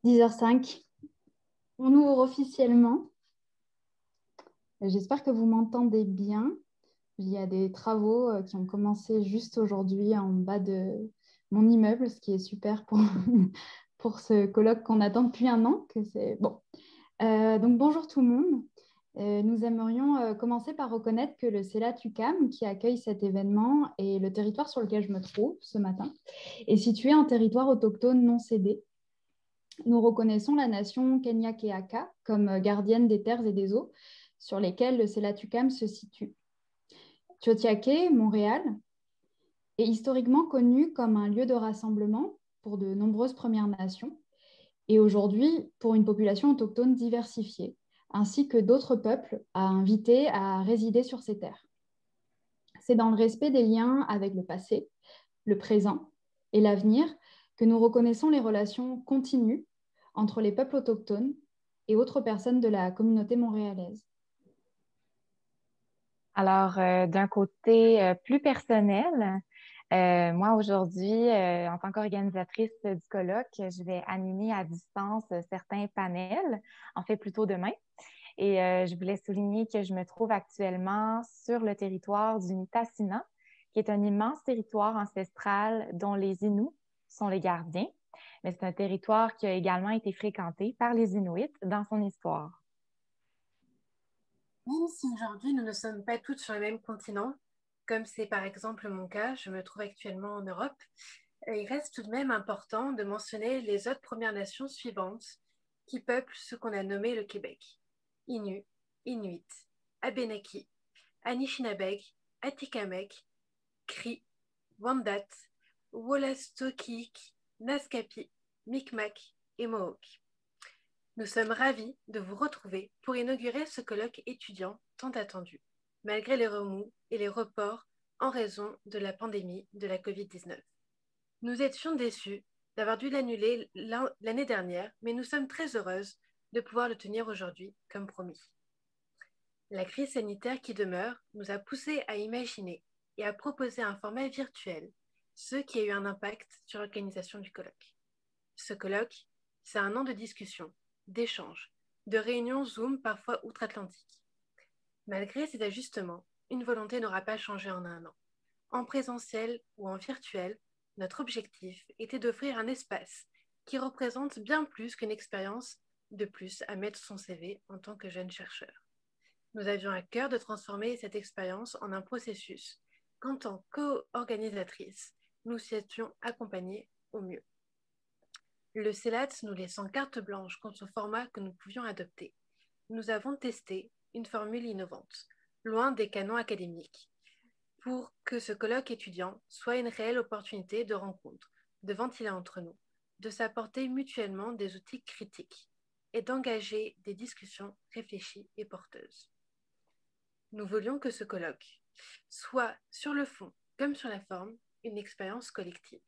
10h05, on ouvre officiellement. J'espère que vous m'entendez bien. Il y a des travaux qui ont commencé juste aujourd'hui en bas de mon immeuble, ce qui est super pour, pour ce colloque qu'on attend depuis un an. Que c'est... Bon. Donc bonjour tout le monde. Nous aimerions commencer par reconnaître que le CELAT UQAM, qui accueille cet événement, et le territoire sur lequel je me trouve ce matin, est situé en territoire autochtone non cédé. Nous reconnaissons la nation Kenyake-Aka comme gardienne des terres et des eaux sur lesquelles le CELAT UQAM se situe. Tiohtià:ke, Montréal, est historiquement connu comme un lieu de rassemblement pour de nombreuses Premières Nations et aujourd'hui pour une population autochtone diversifiée, ainsi que d'autres peuples à inviter à résider sur ces terres. C'est dans le respect des liens avec le passé, le présent et l'avenir que nous reconnaissons les relations continues entre les peuples autochtones et autres personnes de la communauté montréalaise. Alors, d'un côté plus personnel, moi aujourd'hui, en tant qu'organisatrice du colloque, je vais animer à distance certains panels, en fait plutôt demain. Et je voulais souligner que je me trouve actuellement sur le territoire du Nitassinan, qui est un immense territoire ancestral dont les Inuits sont les gardiens, mais c'est un territoire qui a également été fréquenté par les Inuits dans son histoire. Même si aujourd'hui nous ne sommes pas toutes sur le même continent, comme c'est par exemple mon cas, je me trouve actuellement en Europe, il reste tout de même important de mentionner les autres Premières Nations suivantes qui peuplent ce qu'on a nommé le Québec. Innu, Inuit, Abénaki, Anishinabeg, Atikamekw, Cri, Wendat, Wolastoqiyik, Naskapi, Micmac et Mohawk. Nous sommes ravis de vous retrouver pour inaugurer ce colloque étudiant tant attendu, malgré les remous et les reports en raison de la pandémie de la COVID-19. Nous étions déçus d'avoir dû l'annuler l'année dernière, mais nous sommes très heureuses de pouvoir le tenir aujourd'hui, comme promis. La crise sanitaire qui demeure nous a poussés à imaginer et à proposer un format virtuel, ce qui a eu un impact sur l'organisation du colloque. Ce colloque, c'est un an de discussion, d'échanges, de réunions Zoom parfois outre-Atlantique. Malgré ces ajustements, une volonté n'aura pas changé en un an. En présentiel ou en virtuel, notre objectif était d'offrir un espace qui représente bien plus qu'une expérience de plus à mettre son CV en tant que jeune chercheur. Nous avions à cœur de transformer cette expérience en un processus qu'en tant co-organisatrice, nous souhaitions accompagner au mieux. Le CELAT nous laissant carte blanche quant au format que nous pouvions adopter, nous avons testé une formule innovante, loin des canons académiques, pour que ce colloque étudiant soit une réelle opportunité de rencontre, de ventiler entre nous, de s'apporter mutuellement des outils critiques et d'engager des discussions réfléchies et porteuses. Nous voulions que ce colloque soit, sur le fond comme sur la forme, une expérience collective.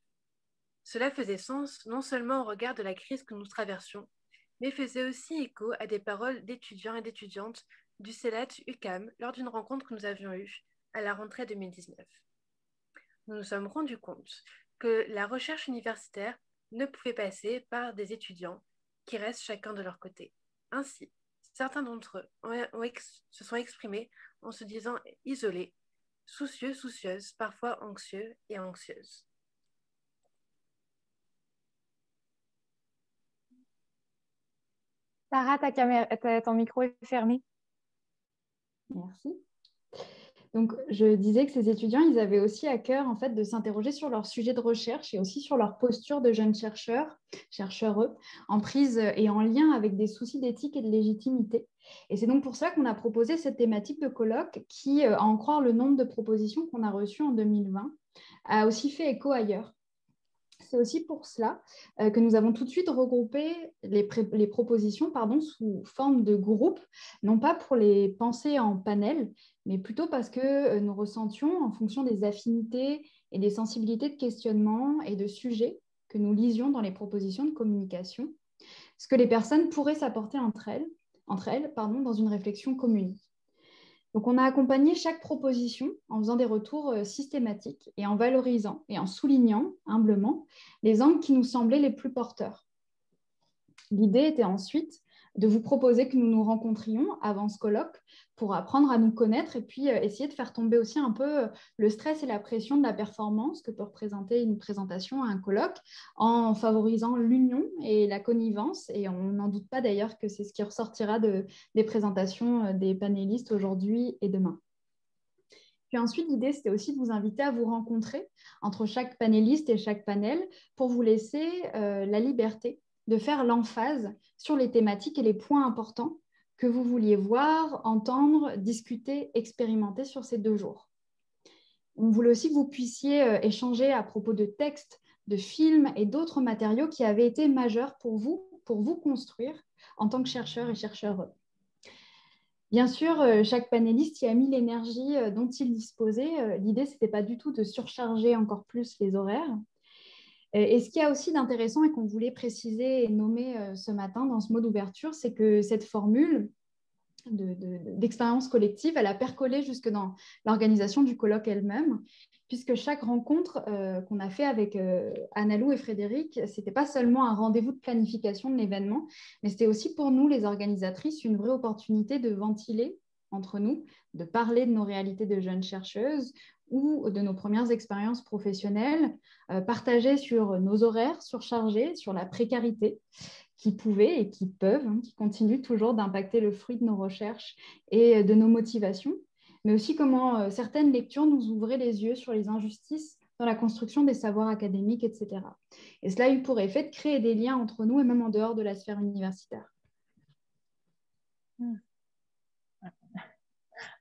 Cela faisait sens non seulement au regard de la crise que nous traversions, mais faisait aussi écho à des paroles d'étudiants et d'étudiantes du CELAT UQAM lors d'une rencontre que nous avions eue à la rentrée 2019. Nous nous sommes rendus compte que la recherche universitaire ne pouvait passer par des étudiants qui restent chacun de leur côté. Ainsi, certains d'entre eux se sont exprimés en se disant isolés, soucieux, soucieuses, parfois anxieux et anxieuses. Sarah, ton micro est fermé. Merci. Donc, je disais que ces étudiants, ils avaient aussi à cœur en fait, de s'interroger sur leur sujet de recherche et aussi sur leur posture de jeunes chercheurs, en prise et en lien avec des soucis d'éthique et de légitimité. Et c'est donc pour ça qu'on a proposé cette thématique de colloque qui, à en croire le nombre de propositions qu'on a reçues en 2020, a aussi fait écho ailleurs. C'est aussi pour cela que nous avons tout de suite regroupé les propositions sous forme de groupe, non pas pour les penser en panel, mais plutôt parce que nous ressentions, en fonction des affinités et des sensibilités de questionnement et de sujets que nous lisions dans les propositions de communication, ce que les personnes pourraient s'apporter entre elles dans une réflexion commune. Donc, on a accompagné chaque proposition en faisant des retours systématiques et en valorisant et en soulignant humblement les angles qui nous semblaient les plus porteurs. L'idée était ensuite de vous proposer que nous nous rencontrions avant ce colloque pour apprendre à nous connaître et puis essayer de faire tomber aussi un peu le stress et la pression de la performance que peut représenter une présentation à un colloque en favorisant l'union et la connivence. Et on n'en doute pas d'ailleurs que c'est ce qui ressortira des présentations des panélistes aujourd'hui et demain. Puis ensuite, l'idée, c'était aussi de vous inviter à vous rencontrer entre chaque panéliste et chaque panel pour vous laisser la liberté de faire l'emphase sur les thématiques et les points importants que vous vouliez voir, entendre, discuter, expérimenter sur ces 2 jours. On voulait aussi que vous puissiez échanger à propos de textes, de films et d'autres matériaux qui avaient été majeurs pour vous construire en tant que chercheur et chercheur. Bien sûr, chaque panéliste y a mis l'énergie dont il disposait. L'idée, ce n'était pas du tout de surcharger encore plus les horaires. Et ce qu'il y a aussi d'intéressant et qu'on voulait préciser et nommer ce matin dans ce mot d'ouverture, c'est que cette formule d'expérience collective, elle a percolé jusque dans l'organisation du colloque elle-même, puisque chaque rencontre qu'on a fait avec Annalou et Frédéric, ce n'était pas seulement un rendez-vous de planification de l'événement, mais c'était aussi pour nous, les organisatrices, une vraie opportunité de ventiler entre nous, de parler de nos réalités de jeunes chercheuses ou de nos premières expériences professionnelles, partager sur nos horaires surchargés, sur la précarité qui pouvaient et qui peuvent, qui continuent toujours d'impacter le fruit de nos recherches et de nos motivations, mais aussi comment certaines lectures nous ouvraient les yeux sur les injustices dans la construction des savoirs académiques, etc. Et cela a eu pour effet de créer des liens entre nous et même en dehors de la sphère universitaire.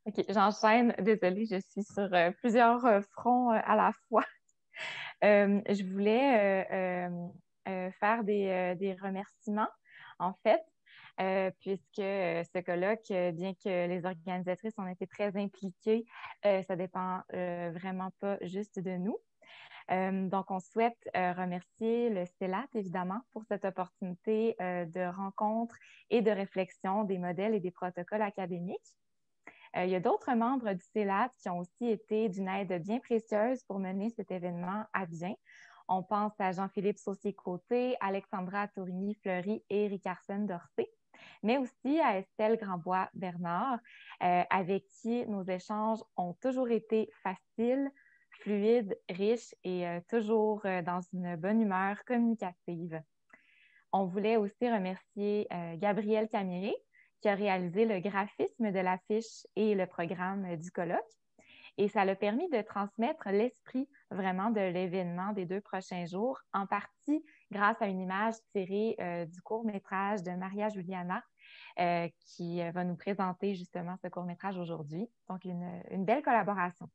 OK, j'enchaîne. Désolée, je suis sur plusieurs fronts à la fois. Je voulais faire des remerciements, en fait, puisque ce colloque, bien que les organisatrices ont été très impliquées, ça dépend vraiment pas juste de nous. Donc, on souhaite remercier le CELAT, évidemment, pour cette opportunité de rencontre et de réflexion des modèles et des protocoles académiques. Il y a d'autres membres du CELAT qui ont aussi été d'une aide bien précieuse pour mener cet événement à bien. On pense à Jean-Philippe Saucier-Côté, Alexandra Tourigny-Fleury et Ricardson Dorsey, mais aussi à Estelle Grandbois-Bernard, avec qui nos échanges ont toujours été faciles, fluides, riches et toujours dans une bonne humeur communicative. On voulait aussi remercier Gabrielle Caméré, qui a réalisé le graphisme de l'affiche et le programme du colloque. Et ça l'a permis de transmettre l'esprit vraiment de l'événement des 2 prochains jours, en partie grâce à une image tirée du court-métrage de Maria Juliana, qui va nous présenter justement ce court-métrage aujourd'hui. Donc, une belle collaboration.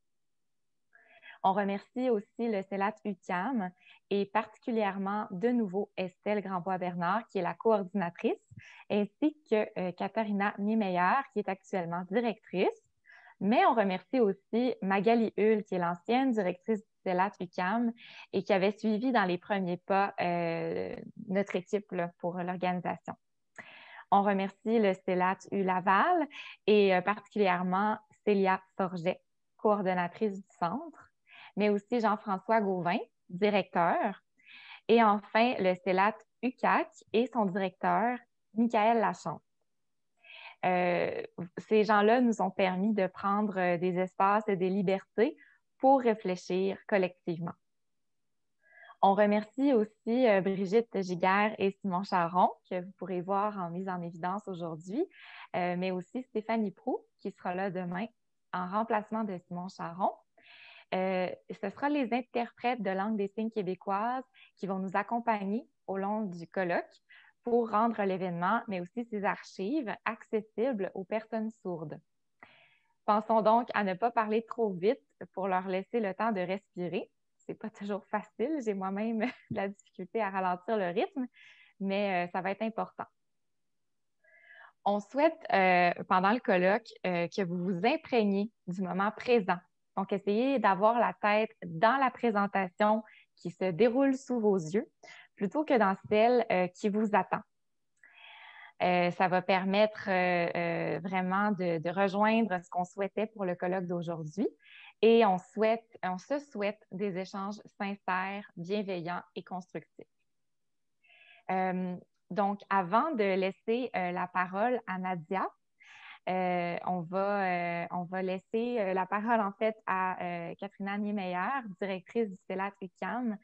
On remercie aussi le CELAT UQAM et particulièrement de nouveau Estelle Grandbois-Bernard, qui est la coordinatrice, ainsi que Katharina Niemeyer, qui est actuellement directrice. Mais on remercie aussi Magali Hull, qui est l'ancienne directrice du CELAT UQAM et qui avait suivi dans les premiers pas notre équipe là, pour l'organisation. On remercie le CELAT U Laval et particulièrement Célia Forget, coordonnatrice du centre, mais aussi Jean-François Gauvin, directeur, et enfin le CELAT UQAC et son directeur, Michael Lachance. Ces gens-là nous ont permis de prendre des espaces et des libertés pour réfléchir collectivement. On remercie aussi Brigitte Giguère et Simon Charron, que vous pourrez voir en mise en évidence aujourd'hui, mais aussi Stéphanie Proulx, qui sera là demain en remplacement de Simon Charron. Ce sera les interprètes de langue des signes québécoise qui vont nous accompagner au long du colloque pour rendre l'événement, mais aussi ses archives, accessibles aux personnes sourdes. Pensons donc à ne pas parler trop vite pour leur laisser le temps de respirer. C'est pas toujours facile, j'ai moi-même de la difficulté à ralentir le rythme, mais ça va être important. On souhaite, pendant le colloque, que vous vous imprégniez du moment présent. Donc, essayez d'avoir la tête dans la présentation qui se déroule sous vos yeux plutôt que dans celle qui vous attend. Ça va permettre vraiment de rejoindre ce qu'on souhaitait pour le colloque d'aujourd'hui. Et on se souhaite des échanges sincères, bienveillants et constructifs. Donc, avant de laisser la parole à Nadia, on va laisser la parole en fait à Katrina Niemeyer, directrice du CELAT UQAM,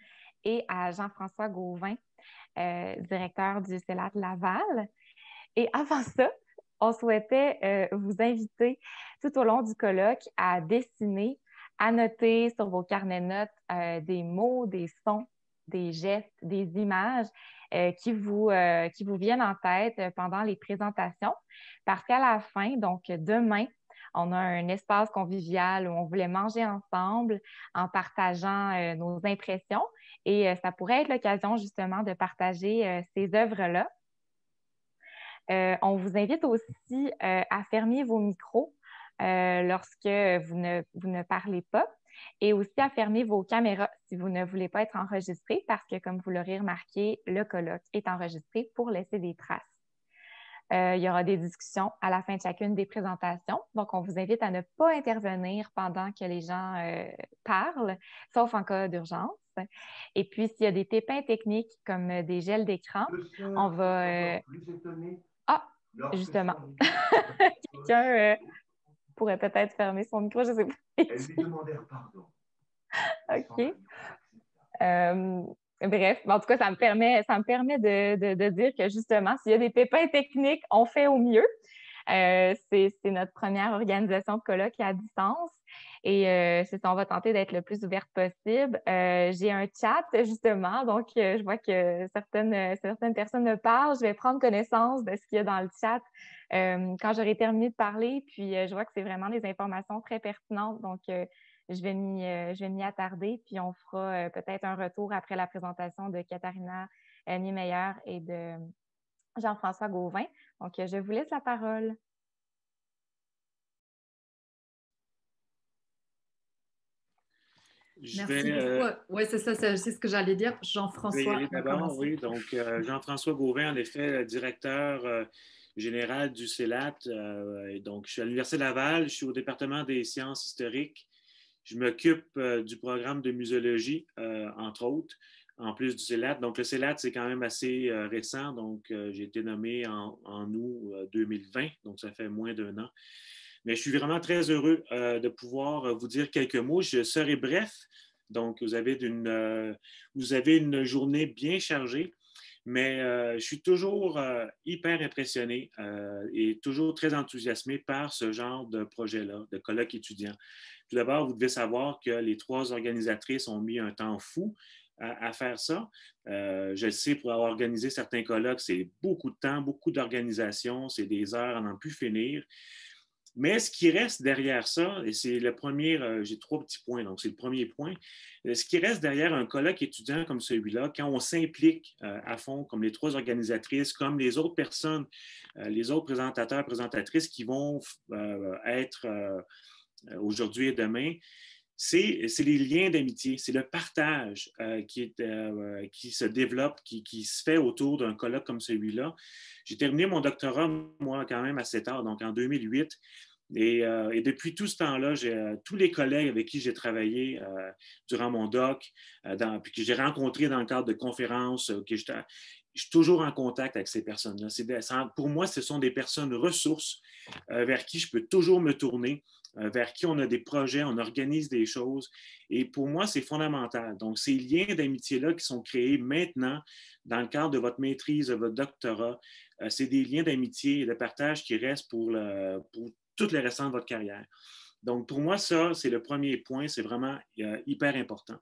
et à Jean-François Gauvin, directeur du CELAT Laval. Et avant ça, on souhaitait vous inviter tout au long du colloque à dessiner, à noter sur vos carnets de notes des mots, des sons, des gestes, des images qui vous viennent en tête pendant les présentations. Parce qu'à la fin, donc demain, on a un espace convivial où on voulait manger ensemble en partageant nos impressions. Et ça pourrait être l'occasion justement de partager ces œuvres-là. On vous invite aussi à fermer vos micros lorsque vous ne parlez pas et aussi à fermer vos caméras si vous ne voulez pas être enregistré parce que, comme vous l'aurez remarqué, le colloque est enregistré pour laisser des traces. Il y aura des discussions à la fin de chacune des présentations. Donc, on vous invite à ne pas intervenir pendant que les gens parlent, sauf en cas d'urgence. Et puis, s'il y a des pépins techniques comme des gels d'écran, on va... Ah, justement. Quelqu'un pourrait peut-être fermer son micro, je ne sais pas. Elle lui demandèrent pardon. OK. Bref, en tout cas, ça me permet de dire que justement, s'il y a des pépins techniques, on fait au mieux. C'est notre première organisation de colloque à distance. Et c'est ça, on va tenter d'être le plus ouverte possible. J'ai un chat, justement, donc je vois que certaines personnes me parlent. Je vais prendre connaissance de ce qu'il y a dans le chat quand j'aurai terminé de parler. Puis je vois que c'est vraiment des informations très pertinentes. Donc, je vais m'y attarder, puis on fera peut-être un retour après la présentation de Katharina Niemeyer et de Jean-François Gauvin. Donc, je vous laisse la parole. Merci beaucoup. Oui, c'est ça, c'est ce que j'allais dire. Jean-François. D'abord, oui. Donc, Jean-François Gauvin, en effet, directeur général du CELAT. Donc, je suis à l'Université Laval, je suis au département des sciences historiques. Je m'occupe du programme de muséologie, entre autres, en plus du CELAT. Donc, le CELAT, c'est quand même assez récent. Donc, j'ai été nommé en août 2020, donc ça fait moins d'1 an. Mais je suis vraiment très heureux de pouvoir vous dire quelques mots. Je serai bref. Donc, vous avez une journée bien chargée, mais je suis toujours hyper impressionné et toujours très enthousiasmé par ce genre de projet-là, de colloque étudiant. Tout d'abord, vous devez savoir que les 3 organisatrices ont mis un temps fou à faire ça. Je le sais, pour avoir organisé certains colloques, c'est beaucoup de temps, beaucoup d'organisation, c'est des heures à n'en plus finir. Mais ce qui reste derrière ça, et c'est le premier, j'ai 3 petits points, donc c'est le premier point. Ce qui reste derrière un colloque étudiant comme celui-là, quand on s'implique à fond, comme les 3 organisatrices, comme les autres personnes, les autres présentateurs, présentatrices qui vont être aujourd'hui et demain, c'est les liens d'amitié, c'est le partage qui se développe, qui se fait autour d'un colloque comme celui-là. J'ai terminé mon doctorat, moi, quand même assez tard, donc en 2008. Et depuis tout ce temps-là, tous les collègues avec qui j'ai travaillé durant mon doc, puis que j'ai rencontrés dans le cadre de conférences, je suis toujours en contact avec ces personnes-là. Pour moi, ce sont des personnes ressources vers qui je peux toujours me tourner, vers qui on a des projets, on organise des choses. Et pour moi, c'est fondamental. Donc, ces liens d'amitié-là qui sont créés maintenant dans le cadre de votre maîtrise, de votre doctorat, c'est des liens d'amitié et de partage qui restent pour tout le restant de votre carrière. Donc, pour moi, ça, c'est le premier point. C'est vraiment hyper important.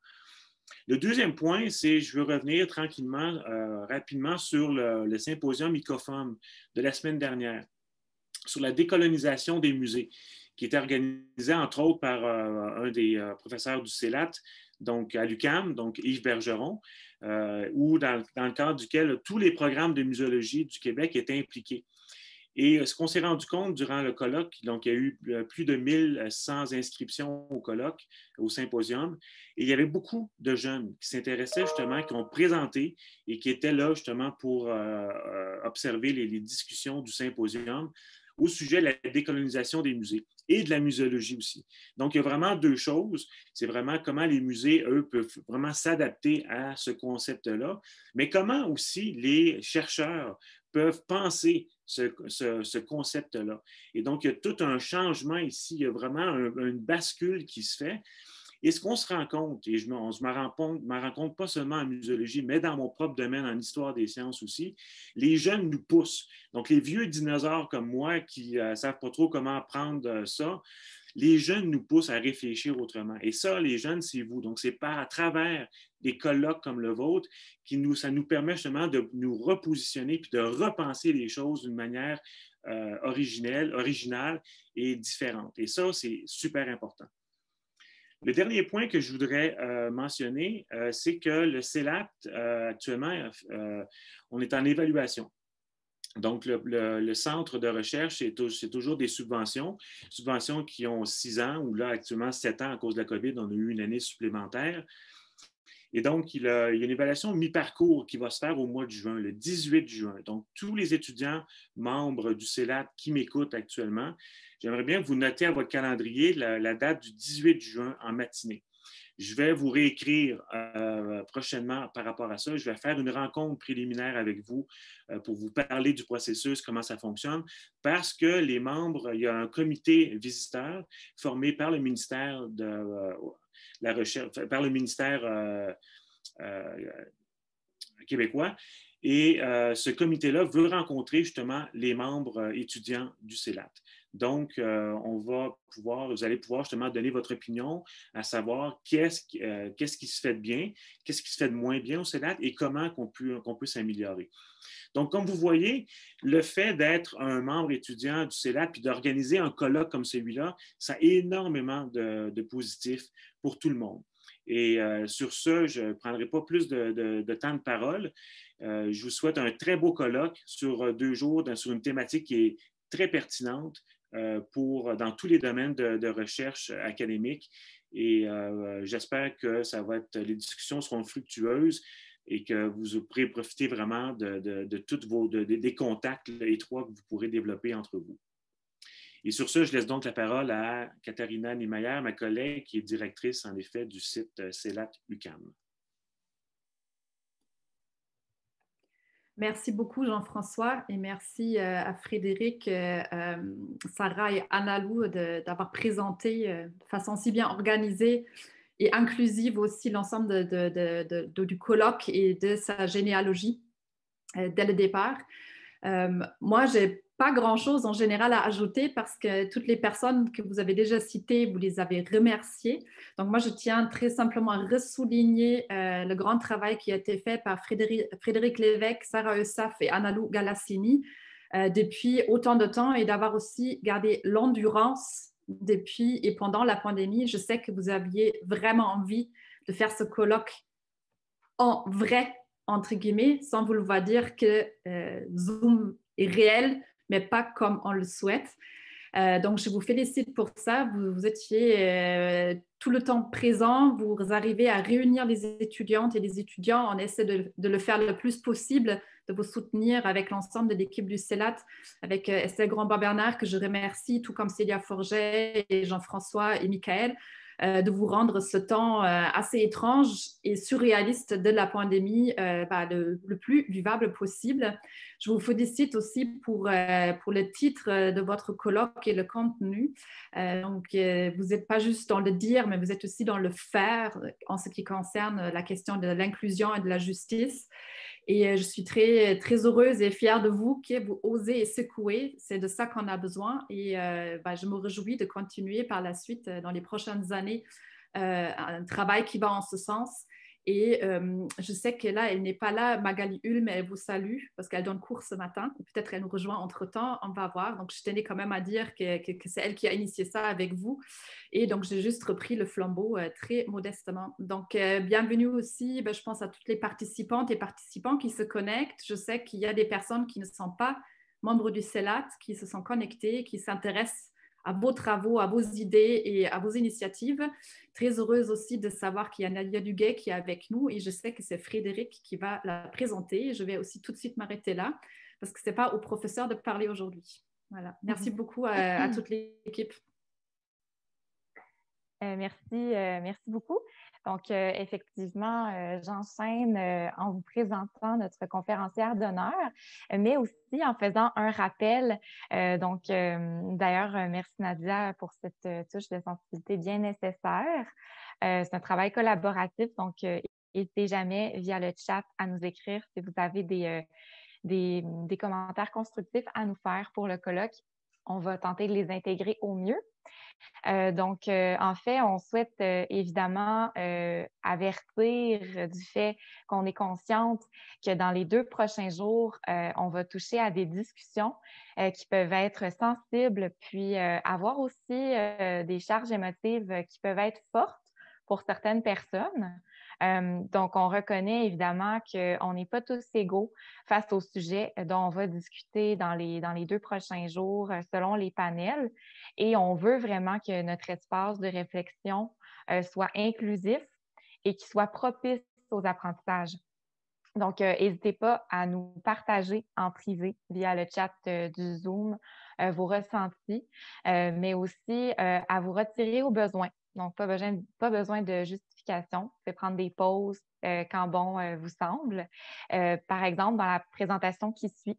Le deuxième point, c'est je veux revenir tranquillement, rapidement sur le symposium ICOFOM de la semaine dernière sur la décolonisation des musées, qui était organisé, entre autres, par un des professeurs du CELAT, donc à l'UQAM, donc Yves Bergeron, où dans le cadre duquel tous les programmes de muséologie du Québec étaient impliqués. Et ce qu'on s'est rendu compte durant le colloque, donc il y a eu plus de 1100 inscriptions au colloque, au symposium, et il y avait beaucoup de jeunes qui s'intéressaient justement, qui ont présenté et qui étaient là justement pour observer les discussions du symposium, au sujet de la décolonisation des musées et de la muséologie aussi. Donc, il y a vraiment deux choses. C'est vraiment comment les musées, eux, peuvent vraiment s'adapter à ce concept-là, mais comment aussi les chercheurs peuvent penser ce concept-là. Et donc, il y a tout un changement ici. Il y a vraiment une bascule qui se fait. Et ce qu'on se rend compte, et on se rend compte pas seulement en muséologie, mais dans mon propre domaine, en histoire des sciences aussi, les jeunes nous poussent. Donc, les vieux dinosaures comme moi qui ne savent pas trop comment prendre ça, les jeunes nous poussent à réfléchir autrement. Et ça, les jeunes, c'est vous. Donc, c'est à travers des colloques comme le vôtre ça nous permet justement de nous repositionner puis de repenser les choses d'une manière originale et différente. Et ça, c'est super important. Le dernier point que je voudrais mentionner, c'est que le CELAT, actuellement, on est en évaluation. Donc, le centre de recherche, c'est toujours des subventions qui ont 6 ans, ou là, actuellement, 7 ans à cause de la COVID, on a eu une année supplémentaire. Et donc, il y a une évaluation mi-parcours qui va se faire au mois de juin, le 18 juin. Donc, tous les étudiants membres du CELAT qui m'écoutent actuellement, j'aimerais bien que vous notez à votre calendrier la date du 18 juin en matinée. Je vais vous réécrire prochainement par rapport à ça. Je vais faire une rencontre préliminaire avec vous pour vous parler du processus, comment ça fonctionne, parce que les membres, il y a un comité visiteur formé par le ministère de la Recherche, par le ministère québécois. Et ce comité-là veut rencontrer justement les membres étudiants du CELAT. Donc, vous allez pouvoir justement donner votre opinion à savoir qu'est-ce qui se fait de bien, qu'est-ce qui se fait de moins bien au CELAT et comment qu'on peut s'améliorer. Donc, comme vous voyez, le fait d'être un membre étudiant du CELAT puis d'organiser un colloque comme celui-là, ça a énormément de positifs pour tout le monde. Et sur ce, je ne prendrai pas plus de temps de parole. Je vous souhaite un très beau colloque sur 2 jours sur une thématique qui est très pertinente dans tous les domaines de recherche académique. Et j'espère que les discussions seront fructueuses et que vous pourrez profiter vraiment de tous des contacts étroits que vous pourrez développer entre vous. Et sur ce, je laisse donc la parole à Katharina Niemeyer, ma collègue, qui est directrice, en effet, du site CELAT UQAM. Merci beaucoup, Jean-François, et merci à Frédéric, Sarah et Analou d'avoir présenté de façon si bien organisée et inclusive aussi l'ensemble du colloque et de sa généalogie dès le départ. Moi, je n'ai pas grand-chose en général à ajouter parce que toutes les personnes que vous avez déjà citées, vous les avez remerciées. Donc, moi, je tiens très simplement à ressouligner le grand travail qui a été fait par Frédéric Lévesque, Sarah Eusaf et Analou Galassini depuis autant de temps et d'avoir aussi gardé l'endurance depuis et pendant la pandémie. Je sais que vous aviez vraiment envie de faire ce colloque en vrai, entre guillemets, sans vouloir dire que Zoom est réel, mais pas comme on le souhaite. Donc, je vous félicite pour ça. Vous étiez tout le temps présent. Vous arrivez à réunir les étudiantes et les étudiants. On essaie de le faire le plus possible, de vous soutenir avec l'ensemble de l'équipe du CELAT, avec Estelle Grandbois-Bernard, que je remercie, tout comme Célia Forget et Jean-François et Michael, de vous rendre ce temps assez étrange et surréaliste de la pandémie le plus vivable possible. Je vous félicite aussi pour le titre de votre colloque et le contenu. Donc, vous n'êtes pas juste dans le dire, mais vous êtes aussi dans le faire en ce qui concerne la question de l'inclusion et de la justice. Et je suis très, très heureuse et fière de vous que vous osez et secouer. C'est de ça qu'on a besoin. Et je me réjouis de continuer par la suite, dans les prochaines années, un travail qui va en ce sens. Et je sais que là, elle n'est pas là, Magali Hull, mais elle vous salue parce qu'elle donne cours ce matin. Peut-être elle nous rejoint entre-temps, on va voir. Donc, je tenais quand même à dire que c'est elle qui a initié ça avec vous. Et donc, j'ai juste repris le flambeau très modestement. Donc, bienvenue aussi, je pense à toutes les participantes et participants qui se connectent. Je sais qu'il y a des personnes qui ne sont pas membres du CELAT, qui se sont connectées, qui s'intéressent à vos travaux, à vos idées et à vos initiatives. Très heureuse aussi de savoir qu'il y a Nadia Duguay qui est avec nous et je sais que c'est Frédéric qui va la présenter. Je vais aussi tout de suite m'arrêter là parce que ce n'est pas au professeur de parler aujourd'hui. Voilà. Merci beaucoup à toute l'équipe. Merci beaucoup. Donc, effectivement, j'enchaîne en vous présentant notre conférencière d'honneur, mais aussi en faisant un rappel. D'ailleurs, merci Nadia pour cette touche de sensibilité bien nécessaire. C'est un travail collaboratif, donc n'hésitez jamais via le chat à nous écrire si vous avez des commentaires constructifs à nous faire pour le colloque. On va tenter de les intégrer au mieux. En fait, on souhaite évidemment avertir du fait qu'on est consciente que dans les 2 prochains jours, on va toucher à des discussions qui peuvent être sensibles, puis avoir aussi des charges émotives qui peuvent être fortes pour certaines personnes. Donc, on reconnaît évidemment qu'on n'est pas tous égaux face au sujet dont on va discuter dans les 2 prochains jours selon les panels. Et on veut vraiment que notre espace de réflexion soit inclusif et qu'il soit propice aux apprentissages. Donc, n'hésitez pas à nous partager en privé via le chat du Zoom vos ressentis, mais aussi à vous retirer au besoin. Donc, pas besoin de justification. Vous pouvez prendre des pauses quand bon vous semble. Par exemple, dans la présentation qui suit,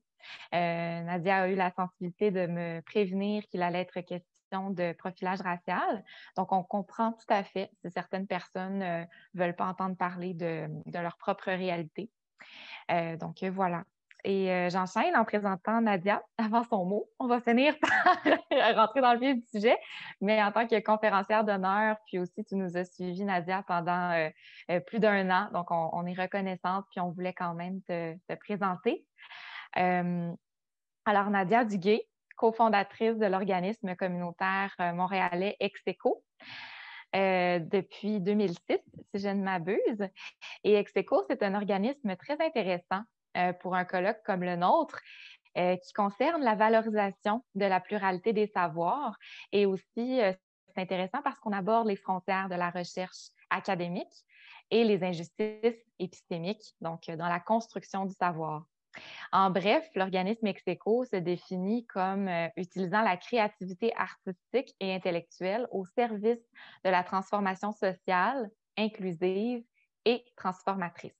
Nadia a eu la sensibilité de me prévenir qu'il allait être question de profilage racial. Donc, on comprend tout à fait si certaines personnes ne veulent pas entendre parler de leur propre réalité. Voilà. Et j'enchaîne en présentant Nadia avant son mot. On va finir par rentrer dans le vif du sujet, mais en tant que conférencière d'honneur, puis aussi tu nous as suivi, Nadia, pendant plus d'1 an. Donc, on est reconnaissante, puis on voulait quand même te présenter. Alors, Nadia Duguay, cofondatrice de l'organisme communautaire montréalais Execo depuis 2006, si je ne m'abuse. Et Execo, c'est un organisme très intéressant pour un colloque comme le nôtre qui concerne la valorisation de la pluralité des savoirs et aussi, c'est intéressant parce qu'on aborde les frontières de la recherche académique et les injustices épistémiques, donc dans la construction du savoir. En bref, l'organisme Execo se définit comme utilisant la créativité artistique et intellectuelle au service de la transformation sociale, inclusive et transformatrice.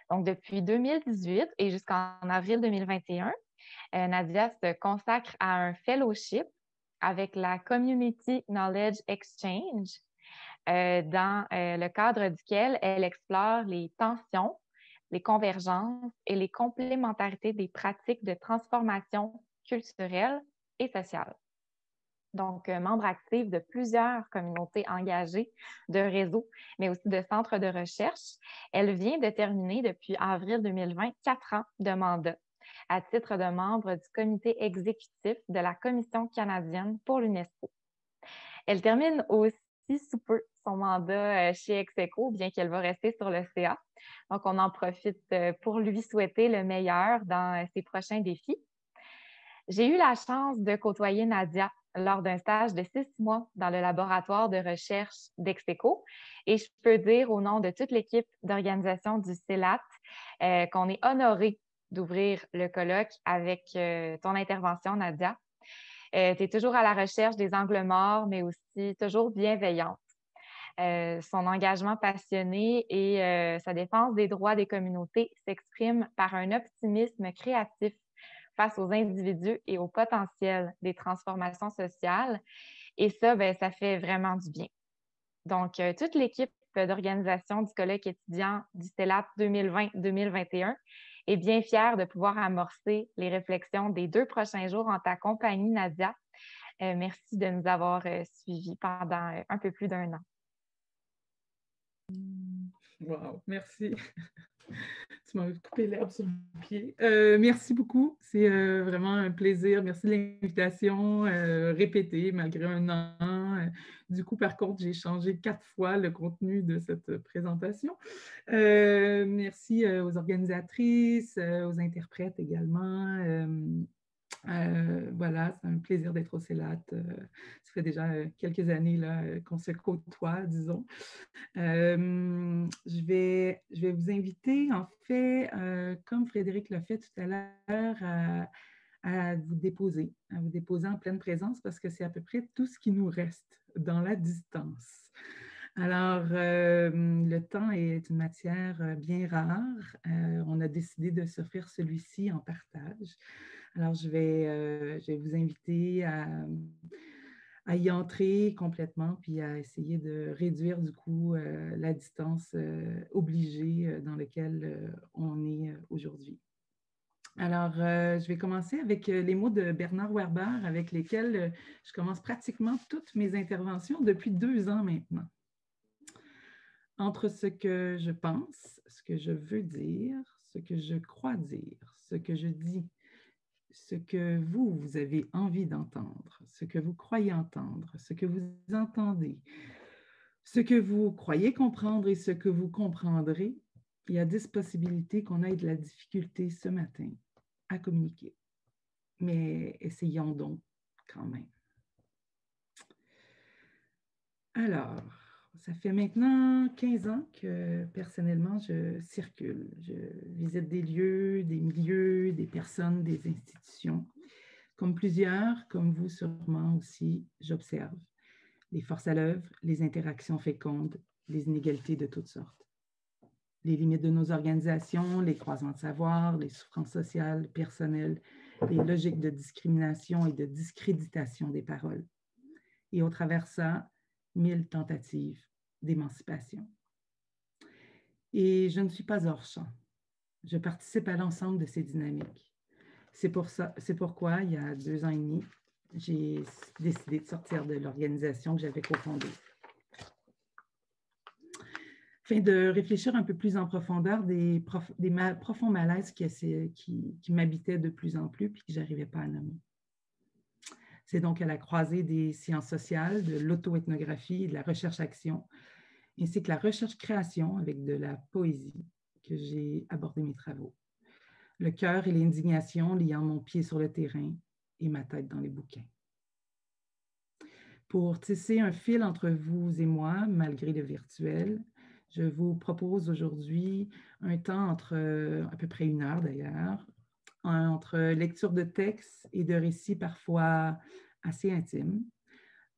Donc, depuis 2018 et jusqu'en avril 2021, Nadia se consacre à un fellowship avec la Community Knowledge Exchange, dans le cadre duquel elle explore les tensions, les convergences et les complémentarités des pratiques de transformation culturelle et sociale. Donc, membre active de plusieurs communautés engagées de réseaux, mais aussi de centres de recherche. Elle vient de terminer depuis avril 2020 4 ans de mandat à titre de membre du comité exécutif de la Commission canadienne pour l'UNESCO. Elle termine aussi sous peu son mandat chez Execo, bien qu'elle va rester sur le CA. Donc, on en profite pour lui souhaiter le meilleur dans ses prochains défis. J'ai eu la chance de côtoyer Nadia lors d'un stage de 6 mois dans le laboratoire de recherche d'Execo. Et je peux dire au nom de toute l'équipe d'organisation du CELAT qu'on est honoré d'ouvrir le colloque avec ton intervention, Nadia. Tu es toujours à la recherche des angles morts, mais aussi toujours bienveillante. Son engagement passionné et sa défense des droits des communautés s'exprime par un optimisme créatif face aux individus et au potentiel des transformations sociales. Et ça, ça fait vraiment du bien. Donc, toute l'équipe d'organisation du colloque étudiant du CELAT 2020-2021 est bien fière de pouvoir amorcer les réflexions des 2 prochains jours en ta compagnie, Nadia. Merci de nous avoir suivis pendant un peu plus d'1 an. Wow, merci. Tu m'as coupé l'herbe sur le pied. Merci beaucoup. C'est vraiment un plaisir. Merci de l'invitation répétée malgré 1 an. Du coup, par contre, j'ai changé 4 fois le contenu de cette présentation. Merci aux organisatrices, aux interprètes également. Voilà, c'est un plaisir d'être au CELAT. Ça fait déjà quelques années là, qu'on se côtoie, disons. Je vais vous inviter, en fait, comme Frédéric l'a fait tout à l'heure, à vous déposer en pleine présence parce que c'est à peu près tout ce qui nous reste dans la distance. Alors, le temps est une matière bien rare. On a décidé de s'offrir celui-ci en partage. Alors, je vais vous inviter à y entrer complètement, puis à essayer de réduire du coup la distance obligée dans laquelle on est aujourd'hui. Alors, je vais commencer avec les mots de Bernard Werber, avec lesquels je commence pratiquement toutes mes interventions depuis 2 ans maintenant. Entre ce que je pense, ce que je veux dire, ce que je crois dire, ce que je dis, ce que vous avez envie d'entendre, ce que vous croyez entendre, ce que vous entendez, ce que vous croyez comprendre et ce que vous comprendrez, il y a 10 possibilités qu'on ait de la difficulté ce matin à communiquer. Mais essayons donc quand même. Alors, ça fait maintenant 15 ans que personnellement, je circule. Je visite des lieux, des milieux, des personnes, des institutions. Comme plusieurs, comme vous sûrement aussi, j'observe les forces à l'œuvre, les interactions fécondes, les inégalités de toutes sortes. Les limites de nos organisations, les croisements de savoir, les souffrances sociales, personnelles, les logiques de discrimination et de discréditation des paroles. Et au travers de ça, 1000 tentatives d'émancipation. Et je ne suis pas hors champ. Je participe à l'ensemble de ces dynamiques. C'est pourquoi, il y a 2 ans et demi, j'ai décidé de sortir de l'organisation que j'avais cofondée. Afin de réfléchir un peu plus en profondeur des profonds malaises qui m'habitaient de plus en plus et que je n'arrivais pas à nommer. C'est donc à la croisée des sciences sociales, de l'auto-ethnographie et de la recherche-action, ainsi que la recherche-création avec de la poésie que j'ai abordé mes travaux. Le cœur et l'indignation liant mon pied sur le terrain et ma tête dans les bouquins. Pour tisser un fil entre vous et moi, malgré le virtuel, je vous propose aujourd'hui un temps entre à peu près 1 heure d'ailleurs, entre lecture de textes et de récits parfois assez intimes,